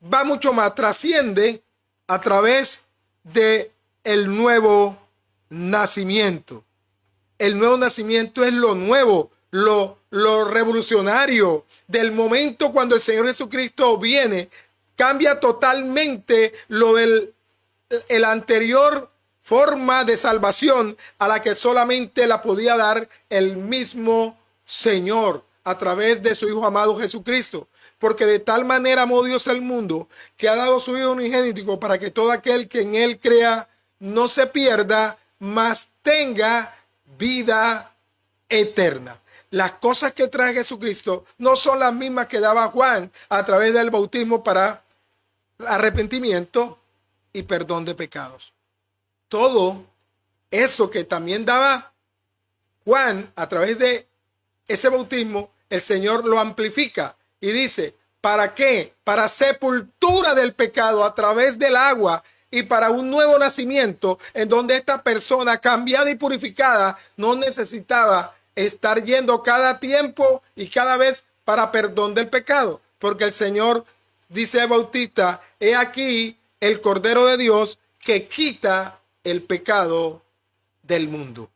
va mucho más, trasciende a través de el nuevo nacimiento. El nuevo nacimiento es lo nuevo, lo revolucionario del momento cuando el Señor Jesucristo viene. Cambia totalmente lo del el anterior forma de salvación a la que solamente la podía dar el mismo Señor a través de su Hijo amado Jesucristo. Porque de tal manera amó Dios al mundo que ha dado su Hijo unigénito para que todo aquel que en él crea no se pierda, mas tenga vida eterna. Las cosas que trae Jesucristo no son las mismas que daba Juan a través del bautismo para arrepentimiento y perdón de pecados. Todo eso que también daba Juan a través de ese bautismo, el Señor lo amplifica y dice: ¿para qué? Para sepultura del pecado a través del agua y para un nuevo nacimiento en donde esta persona cambiada y purificada no necesitaba estar yendo cada tiempo y cada vez para perdón del pecado. Porque el Señor dice al Bautista: he aquí el Cordero de Dios que quita el pecado del mundo.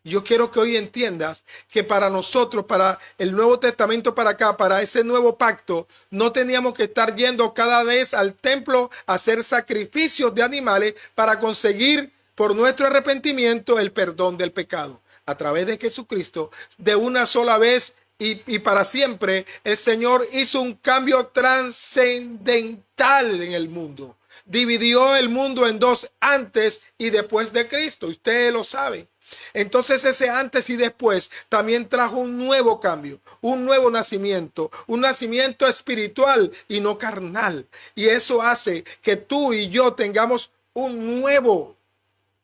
Yo quiero que hoy entiendas que para nosotros, para el Nuevo Testamento para acá, para ese nuevo pacto, no teníamos que estar yendo cada vez al templo a hacer sacrificios de animales para conseguir por nuestro arrepentimiento el perdón del pecado. A través de Jesucristo, de una sola vez y para siempre, el Señor hizo un cambio trascendental en el mundo. Dividió el mundo en dos, antes y después de Cristo. Ustedes lo saben. Entonces ese antes y después también trajo un nuevo cambio, un nuevo nacimiento, un nacimiento espiritual y no carnal. Y eso hace que tú y yo tengamos un nuevo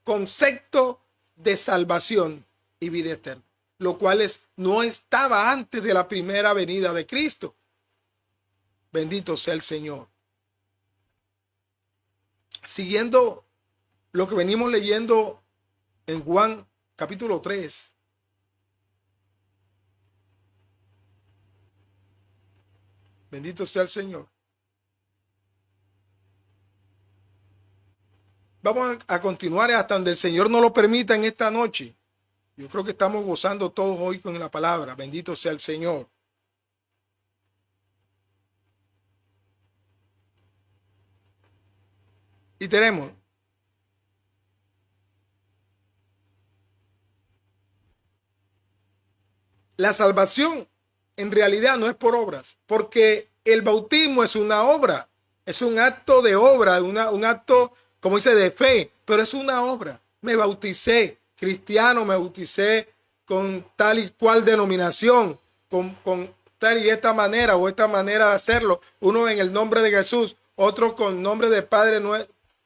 concepto de salvación y vida eterna, lo cual no estaba antes de la primera venida de Cristo. Bendito sea el Señor. Siguiendo lo que venimos leyendo en Juan capítulo 3. Bendito sea el Señor. Vamos a continuar hasta donde el Señor nos lo permita en esta noche. Yo creo que estamos gozando todos hoy con la palabra. Bendito sea el Señor. Y tenemos la salvación. En realidad no es por obras, porque el bautismo es una obra, es un acto de obra, un acto, como dice, de fe, pero es una obra. Me bauticé cristiano, me bauticé con tal y cual denominación, con tal y esta manera o esta manera de hacerlo. Uno en el nombre de Jesús, otro con nombre de Padre,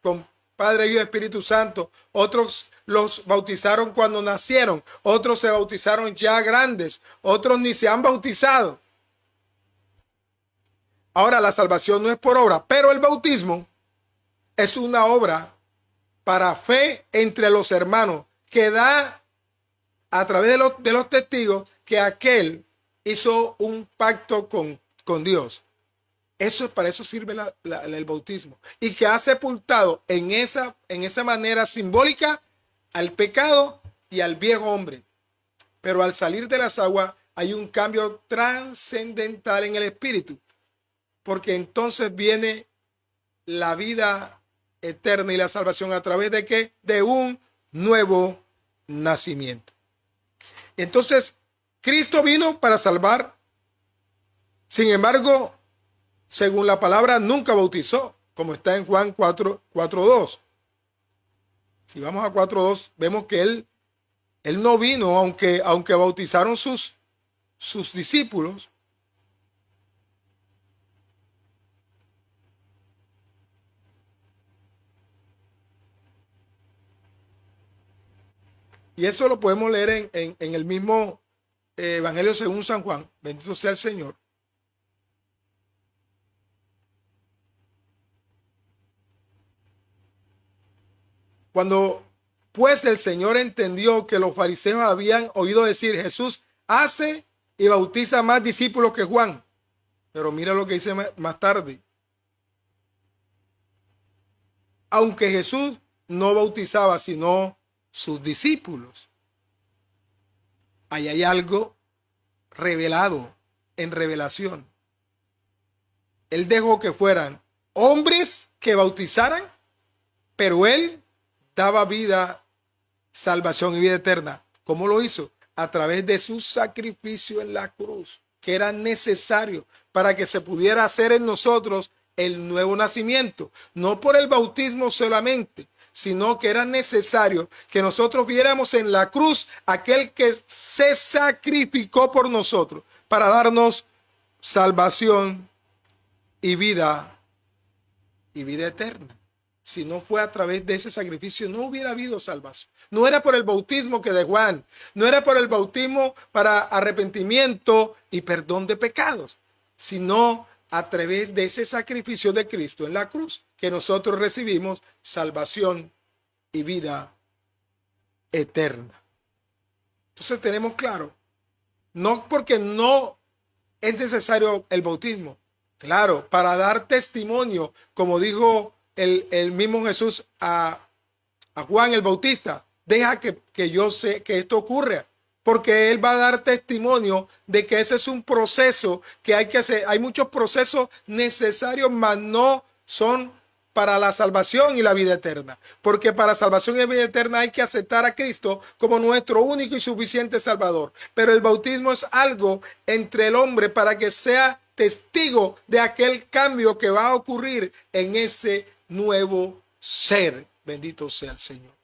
con Padre, Hijo y Espíritu Santo. Otros los bautizaron cuando nacieron, otros se bautizaron ya grandes, otros ni se han bautizado. Ahora, la salvación no es por obra, pero el bautismo es una obra para fe entre los hermanos, que da a través de los testigos que aquel hizo un pacto con Dios. Para eso sirve el bautismo, y que ha sepultado en esa manera simbólica al pecado y al viejo hombre. Pero al salir de las aguas hay un cambio trascendental en el espíritu, porque entonces viene la vida eterna y la salvación a través de ¿qué? De un nuevo nacimiento. Entonces, Cristo vino para salvar. Sin embargo, según la palabra, nunca bautizó, como está en Juan 4:2. Si vamos a 4:2, vemos que él no vino, aunque bautizaron sus discípulos. Y eso lo podemos leer en el mismo Evangelio según San Juan. Bendito sea el Señor. Cuando pues el Señor entendió que los fariseos habían oído decir, Jesús hace y bautiza más discípulos que Juan. Pero mira lo que dice más tarde. Aunque Jesús no bautizaba, sino sus discípulos. Ahí hay algo revelado en revelación. Él dejó que fueran hombres que bautizaran, pero él daba vida, salvación y vida eterna. ¿Cómo lo hizo? A través de su sacrificio en la cruz, que era necesario para que se pudiera hacer en nosotros el nuevo nacimiento. No por el bautismo solamente, sino que era necesario que nosotros viéramos en la cruz aquel que se sacrificó por nosotros para darnos salvación y vida eterna. Si no fue a través de ese sacrificio, no hubiera habido salvación. No era por el bautismo que de Juan, no era por el bautismo para arrepentimiento y perdón de pecados, sino a través de ese sacrificio de Cristo en la cruz, que nosotros recibimos salvación y vida eterna. Entonces tenemos claro, no porque no es necesario el bautismo, claro, para dar testimonio, como dijo el mismo Jesús a Juan el Bautista, deja que yo sé que esto ocurra, porque él va a dar testimonio de que ese es un proceso que hay que hacer. Hay muchos procesos necesarios, mas no son para la salvación y la vida eterna, porque para salvación y vida eterna hay que aceptar a Cristo como nuestro único y suficiente Salvador. Pero el bautismo es algo entre el hombre para que sea testigo de aquel cambio que va a ocurrir en ese nuevo ser. Bendito sea el Señor.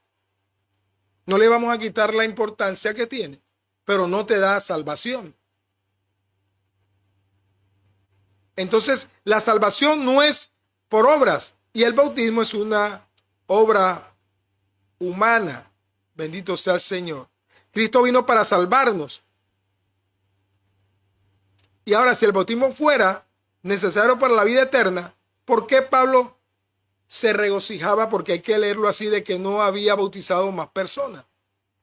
No le vamos a quitar la importancia que tiene, pero no te da salvación. Entonces, la salvación no es por obras y el bautismo es una obra humana. Bendito sea el Señor. Cristo vino para salvarnos. Y ahora, si el bautismo fuera necesario para la vida eterna, ¿por qué Pablo se regocijaba? Porque hay que leerlo así, de que no había bautizado más personas.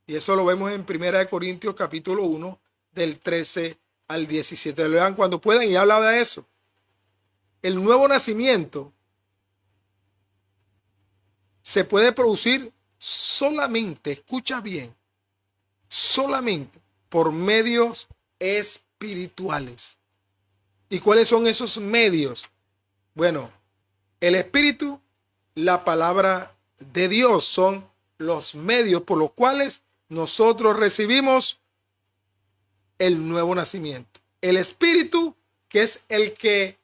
Y eso lo vemos en 1 Corintios capítulo 1, del 13 al 17. Lo lean cuando puedan y habla de eso. El nuevo nacimiento se puede producir solamente, escucha bien, solamente por medios espirituales. ¿Y cuáles son esos medios? Bueno, el Espíritu, la palabra de Dios son los medios por los cuales nosotros recibimos el nuevo nacimiento. El Espíritu, que es el que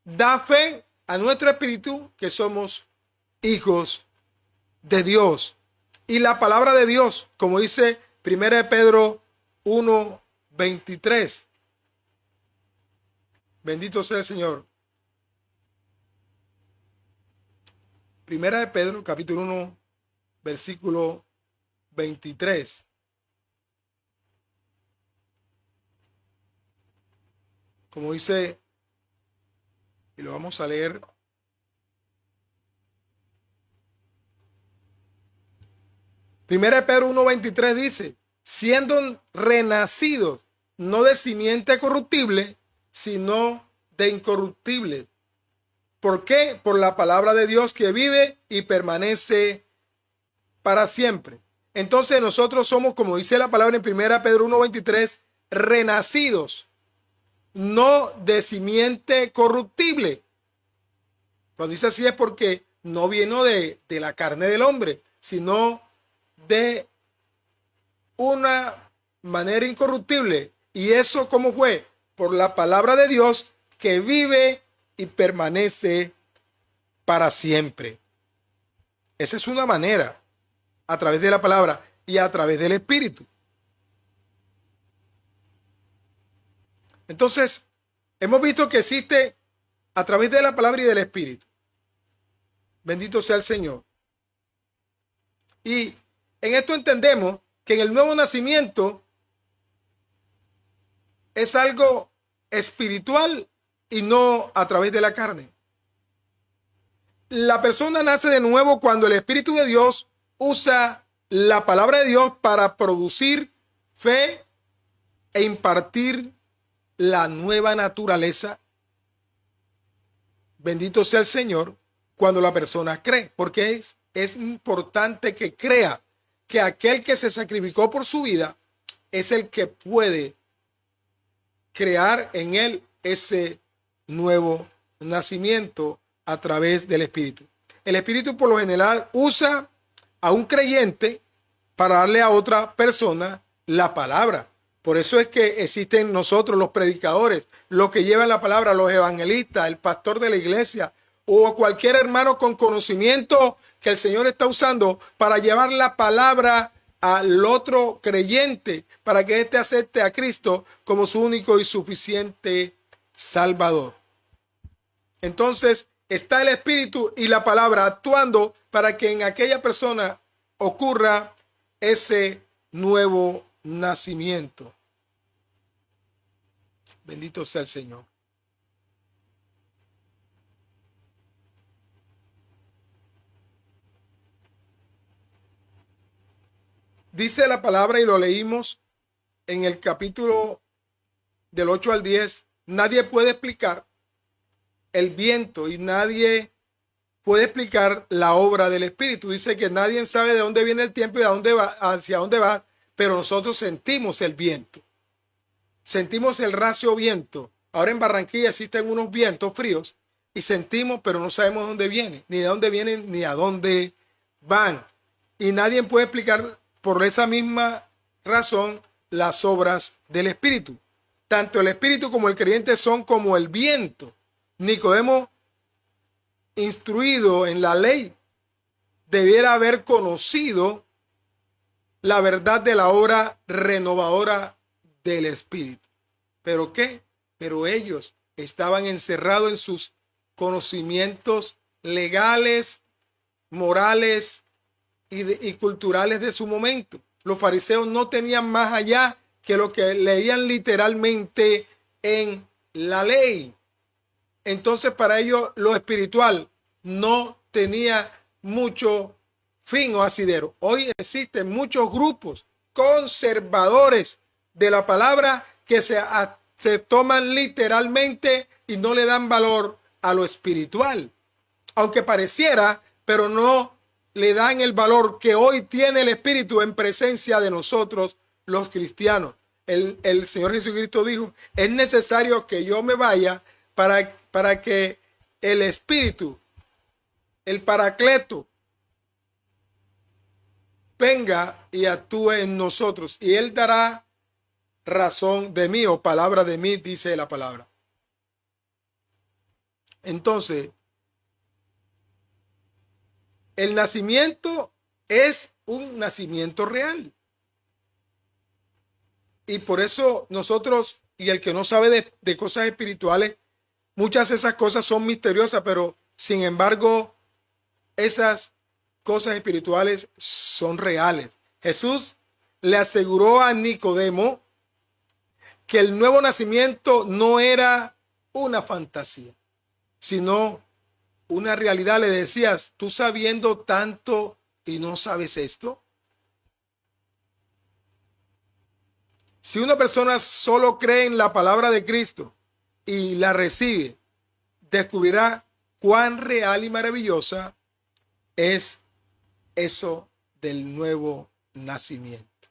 da fe a nuestro espíritu, que somos hijos de Dios. Y la palabra de Dios, como dice 1 Pedro 1:23. Bendito sea el Señor. 1 Pedro capítulo 1, versículo 23. Como dice, y lo vamos a leer. Primera de Pedro 1:23 dice, siendo renacidos, no de simiente corruptible, sino de incorruptible. ¿Por qué? Por la palabra de Dios que vive y permanece para siempre. Entonces nosotros somos, como dice la palabra en 1 Pedro 1:23, renacidos, no de simiente corruptible. Cuando dice así es porque no vino de la carne del hombre, sino de una manera incorruptible. ¿Y eso cómo fue? Por la palabra de Dios que vive y permanece para siempre. Esa es una manera, a través de la palabra y a través del Espíritu. Entonces, hemos visto que existe a través de la palabra y del Espíritu. Bendito sea el Señor. Y en esto entendemos que en el nuevo nacimiento es algo espiritual y no a través de la carne. La persona nace de nuevo cuando el Espíritu de Dios usa la palabra de Dios para producir fe e impartir la nueva naturaleza. Bendito sea el Señor cuando la persona cree, porque es importante que crea que aquel que se sacrificó por su vida es el que puede crear en él ese nuevo nacimiento a través del Espíritu. El Espíritu por lo general usa a un creyente para darle a otra persona la palabra. Por eso es que existen nosotros los predicadores, los que llevan la palabra, los evangelistas, el pastor de la iglesia o cualquier hermano con conocimiento que el Señor está usando para llevar la palabra al otro creyente para que éste acepte a Cristo como su único y suficiente Salvador. Entonces está el Espíritu y la palabra actuando para que en aquella persona ocurra ese nuevo nacimiento. Bendito sea el Señor. Dice la palabra y lo leímos en el capítulo del 8 al 10. Nadie puede explicar el viento y nadie puede explicar la obra del Espíritu. Dice que nadie sabe de dónde viene el tiempo y hacia dónde va, pero nosotros sentimos el viento. Sentimos el racio viento. Ahora en Barranquilla existen unos vientos fríos y sentimos, pero no sabemos dónde viene, ni de dónde vienen, ni a dónde van. Y nadie puede explicar por esa misma razón las obras del Espíritu. Tanto el Espíritu como el creyente son como el viento. Nicodemo, instruido en la ley, debiera haber conocido la verdad de la obra renovadora del Espíritu. ¿Pero qué? Pero ellos estaban encerrados en sus conocimientos legales, morales y culturales de su momento. Los fariseos no tenían más allá que lo que leían literalmente en la ley. Entonces para ellos lo espiritual no tenía mucho fin o asidero. Hoy existen muchos grupos conservadores de la palabra que se toman literalmente y no le dan valor a lo espiritual. Aunque pareciera, pero no le dan el valor que hoy tiene el Espíritu en presencia de nosotros los cristianos. El Señor Jesucristo dijo, es necesario que yo me vaya para que el Espíritu, el Paracleto, venga y actúe en nosotros. Y Él dará razón de mí o palabra de mí, dice la palabra. Entonces, el nacimiento es un nacimiento real. Y por eso nosotros, y el que no sabe de cosas espirituales, muchas de esas cosas son misteriosas, pero sin embargo, esas cosas espirituales son reales. Jesús le aseguró a Nicodemo que el nuevo nacimiento no era una fantasía, sino una realidad. Le decías, tú sabiendo tanto y no sabes esto. Si una persona solo cree en la palabra de Cristo y la recibe, descubrirá cuán real y maravillosa es eso del nuevo nacimiento.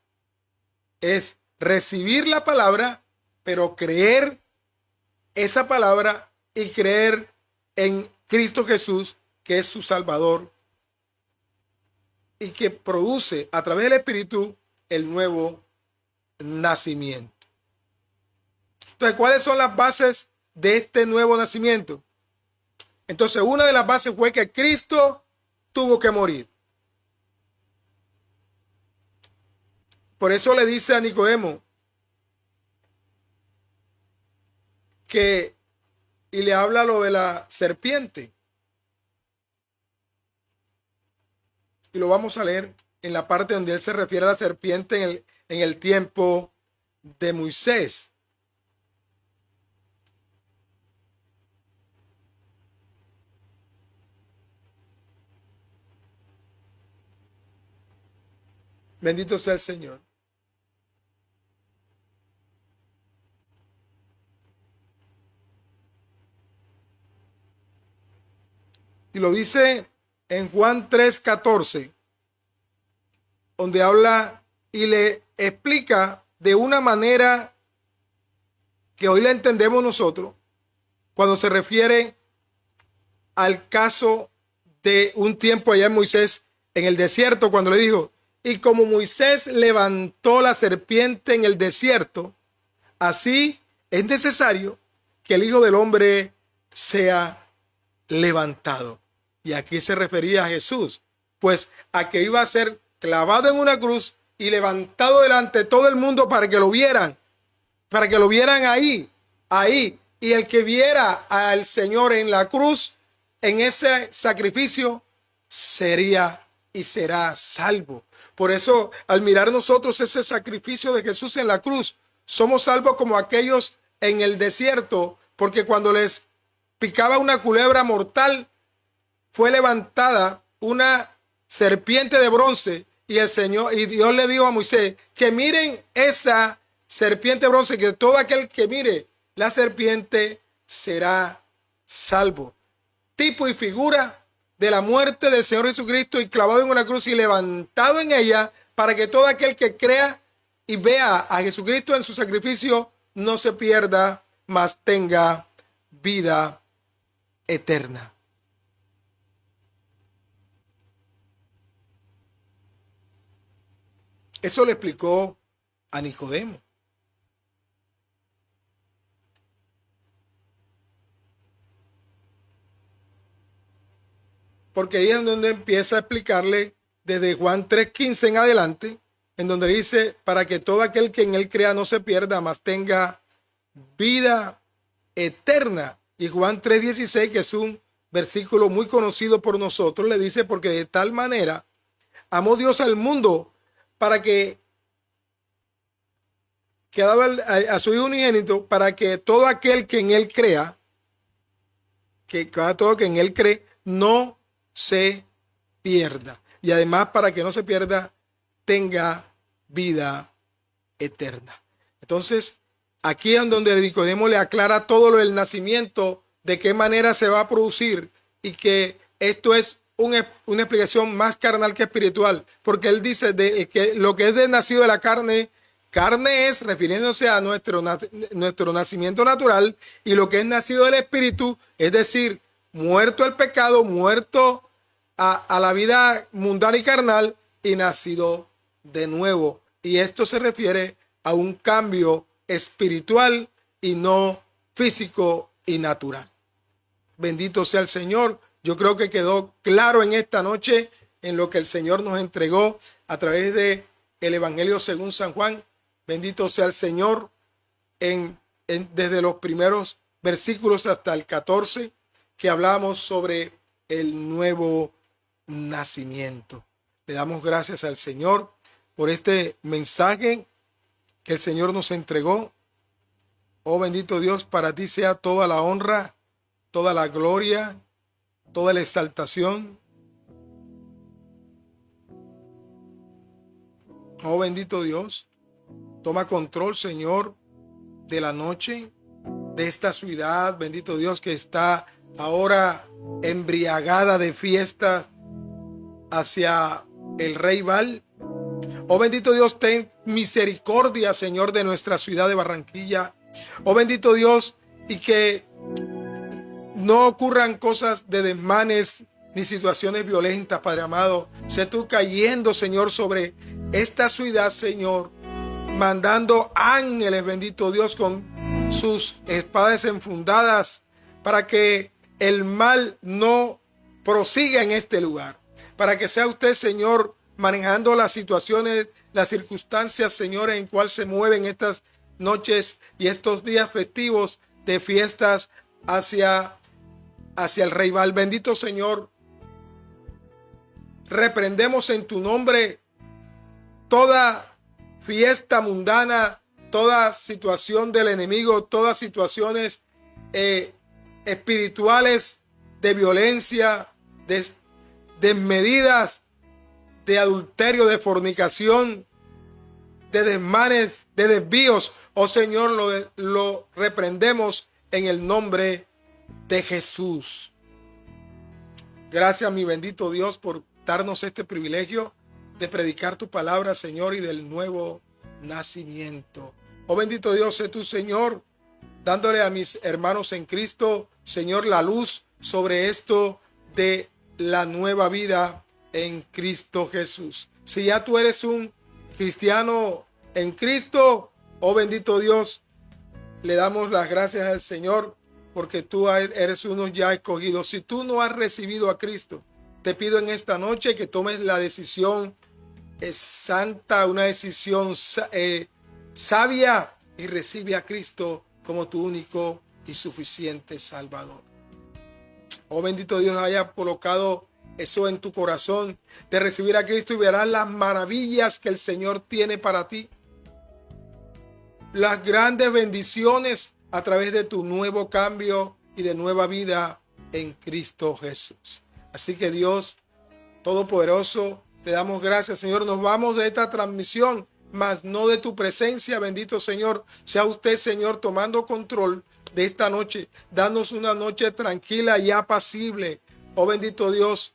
Es recibir la palabra, pero creer esa palabra y creer en Cristo Jesús, que es su Salvador y que produce a través del Espíritu el nuevo nacimiento. Entonces, ¿cuáles son las bases de este nuevo nacimiento? Entonces, una de las bases fue que Cristo tuvo que morir. Por eso le dice a Nicodemo y le habla lo de la serpiente. Y lo vamos a leer en la parte donde él se refiere a la serpiente en el tiempo de Moisés. Bendito sea el Señor. Y lo dice en Juan 3:14, donde habla y le explica de una manera que hoy la entendemos nosotros, cuando se refiere al caso de un tiempo allá en Moisés en el desierto, cuando le dijo: y como Moisés levantó la serpiente en el desierto, así es necesario que el Hijo del Hombre sea levantado. Y aquí se refería a Jesús, pues a que iba a ser clavado en una cruz y levantado delante de todo el mundo para que lo vieran ahí. Y el que viera al Señor en la cruz, en ese sacrificio, sería y será salvo. Por eso, al mirar nosotros ese sacrificio de Jesús en la cruz, somos salvos como aquellos en el desierto, porque cuando les picaba una culebra mortal, fue levantada una serpiente de bronce y Dios le dijo a Moisés que miren esa serpiente de bronce, que todo aquel que mire la serpiente será salvo. Tipo y figura de la muerte del Señor Jesucristo, y clavado en una cruz y levantado en ella, para que todo aquel que crea y vea a Jesucristo en su sacrificio no se pierda, mas tenga vida eterna. Eso le explicó a Nicodemo. Porque ahí es donde empieza a explicarle desde Juan 3:15 en adelante, en donde dice: para que todo aquel que en él crea no se pierda, mas tenga vida eterna. Y Juan 3:16, que es un versículo muy conocido por nosotros, le dice: porque de tal manera amó Dios al mundo, para que ha dado a su Hijo unigénito, para que todo aquel que en él crea, todo que en él cree, no se pierda. Y además, para que no se pierda, tenga vida eterna. Entonces, aquí es donde Nicodemo le aclara todo lo del nacimiento, de qué manera se va a producir, y que esto es una explicación más carnal que espiritual, porque él dice que lo que es de nacido de la carne es refiriéndose a nuestro nacimiento natural, y lo que es nacido del Espíritu, es decir, muerto el pecado, muerto a la vida mundana y carnal, y nacido de nuevo. Y esto se refiere a un cambio espiritual y no físico y natural. Bendito sea el Señor. Yo creo que quedó claro en esta noche en lo que el Señor nos entregó a través de el Evangelio según San Juan. Bendito sea el Señor. Desde los primeros versículos hasta el 14, que hablamos sobre el nuevo nacimiento. Le damos gracias al Señor por este mensaje que el Señor nos entregó. Oh bendito Dios, para ti sea toda la honra, toda la gloria, toda la exaltación. Oh bendito Dios, toma control, Señor, de la noche, de esta ciudad, bendito Dios, que está ahora embriagada de fiestas hacia el Rey Baal. Oh bendito Dios, ten misericordia, Señor, de nuestra ciudad de Barranquilla. Oh bendito Dios, y que no ocurran cosas de desmanes ni situaciones violentas, Padre amado. Sé tú cayendo, Señor, sobre esta ciudad, Señor, mandando ángeles, bendito Dios, con sus espadas enfundadas para que el mal no prosiga en este lugar. Para que sea usted, Señor, manejando las situaciones, las circunstancias, Señor, en cual se mueven estas noches y estos días festivos de fiestas hacia el Rey Val. Bendito Señor, reprendemos en tu nombre toda fiesta mundana, toda situación del enemigo, todas situaciones espirituales de violencia, de desmedidas, de adulterio, de fornicación, de desmanes, de desvíos. Oh Señor, lo reprendemos en el nombre de Jesús. Gracias, mi bendito Dios, por darnos este privilegio de predicar tu palabra, Señor, y del nuevo nacimiento. Oh bendito Dios, sé tú, Señor, dándole a mis hermanos en Cristo, Señor, la luz sobre esto de la nueva vida en Cristo Jesús. Si ya tú eres un cristiano en Cristo, oh bendito Dios, le damos las gracias al Señor porque tú eres uno ya escogido. Si tú no has recibido a Cristo, te pido en esta noche que tomes la decisión santa, una decisión sabia, y recibe a Cristo como tu único y suficiente Salvador. Oh bendito Dios, haya colocado eso en tu corazón de recibir a Cristo y verás las maravillas que el Señor tiene para ti. Las grandes bendiciones a través de tu nuevo cambio y de nueva vida en Cristo Jesús. Así que Dios Todopoderoso, te damos gracias, Señor. Nos vamos de esta transmisión, mas no de tu presencia, bendito Señor. Sea usted, Señor, tomando control de esta noche. Danos una noche tranquila y apacible. Oh bendito Dios,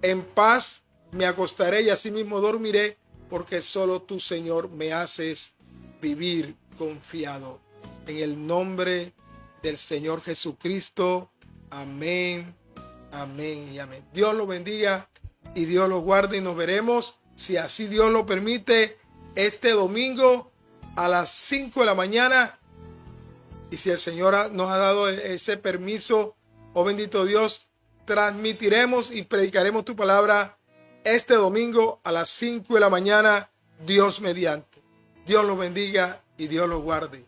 en paz me acostaré y así mismo dormiré, porque solo tú, Señor, me haces vivir confiado. En el nombre del Señor Jesucristo. Amén, amén y amén. Dios lo bendiga y Dios lo guarde, y nos veremos, si así Dios lo permite, este domingo a las 5 de la mañana. Y si el Señor nos ha dado ese permiso, oh bendito Dios, transmitiremos y predicaremos tu palabra este domingo a las 5 de la mañana, Dios mediante. Dios los bendiga y Dios los guarde.